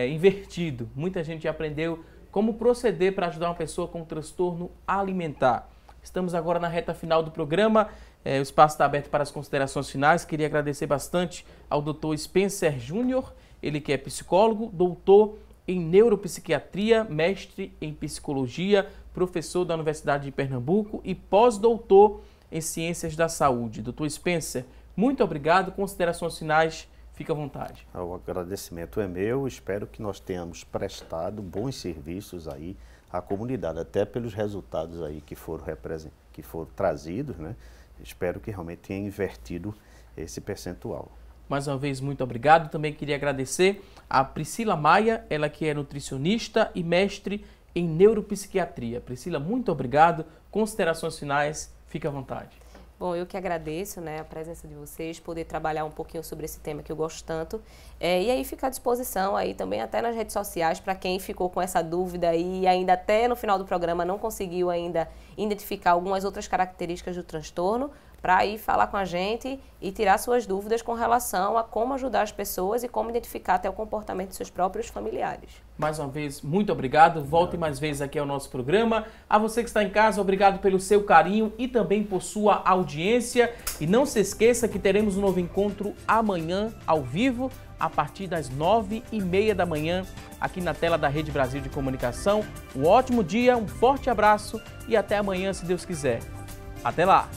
invertido. Muita gente aprendeu como proceder para ajudar uma pessoa com transtorno alimentar. Estamos agora na reta final do programa, o espaço está aberto para as considerações finais. Queria agradecer bastante ao Dr. Spencer Júnior, ele que é psicólogo, doutor em neuropsiquiatria, mestre em psicologia, professor da Universidade de Pernambuco e pós-doutor em ciências da saúde. Dr. Spencer, muito obrigado. Considerações finais, fica à vontade. O agradecimento é meu, espero que nós tenhamos prestado bons serviços aí à comunidade, até pelos resultados aí que foram trazidos, né? Espero que realmente tenha invertido esse percentual. Mais uma vez, muito obrigado. Também queria agradecer a Priscila Maia, ela que é nutricionista e mestre em neuropsiquiatria. Priscila, muito obrigado. Considerações finais, fique à vontade. Bom, eu que agradeço, né, a presença de vocês, poder trabalhar um pouquinho sobre esse tema que eu gosto tanto. E aí fica à disposição aí também até nas redes sociais para quem ficou com essa dúvida e ainda até no final do programa não conseguiu ainda identificar algumas outras características do transtorno, para ir falar com a gente e tirar suas dúvidas com relação a como ajudar as pessoas e como identificar até o comportamento de seus próprios familiares. Mais uma vez, muito obrigado. Volte mais vezes aqui ao nosso programa. A você que está em casa, obrigado pelo seu carinho e também por sua audiência. E não se esqueça que teremos um novo encontro amanhã, ao vivo, a partir das 9h30 da manhã, aqui na tela da Rede Brasil de Comunicação. Um ótimo dia, um forte abraço e até amanhã, se Deus quiser. Até lá!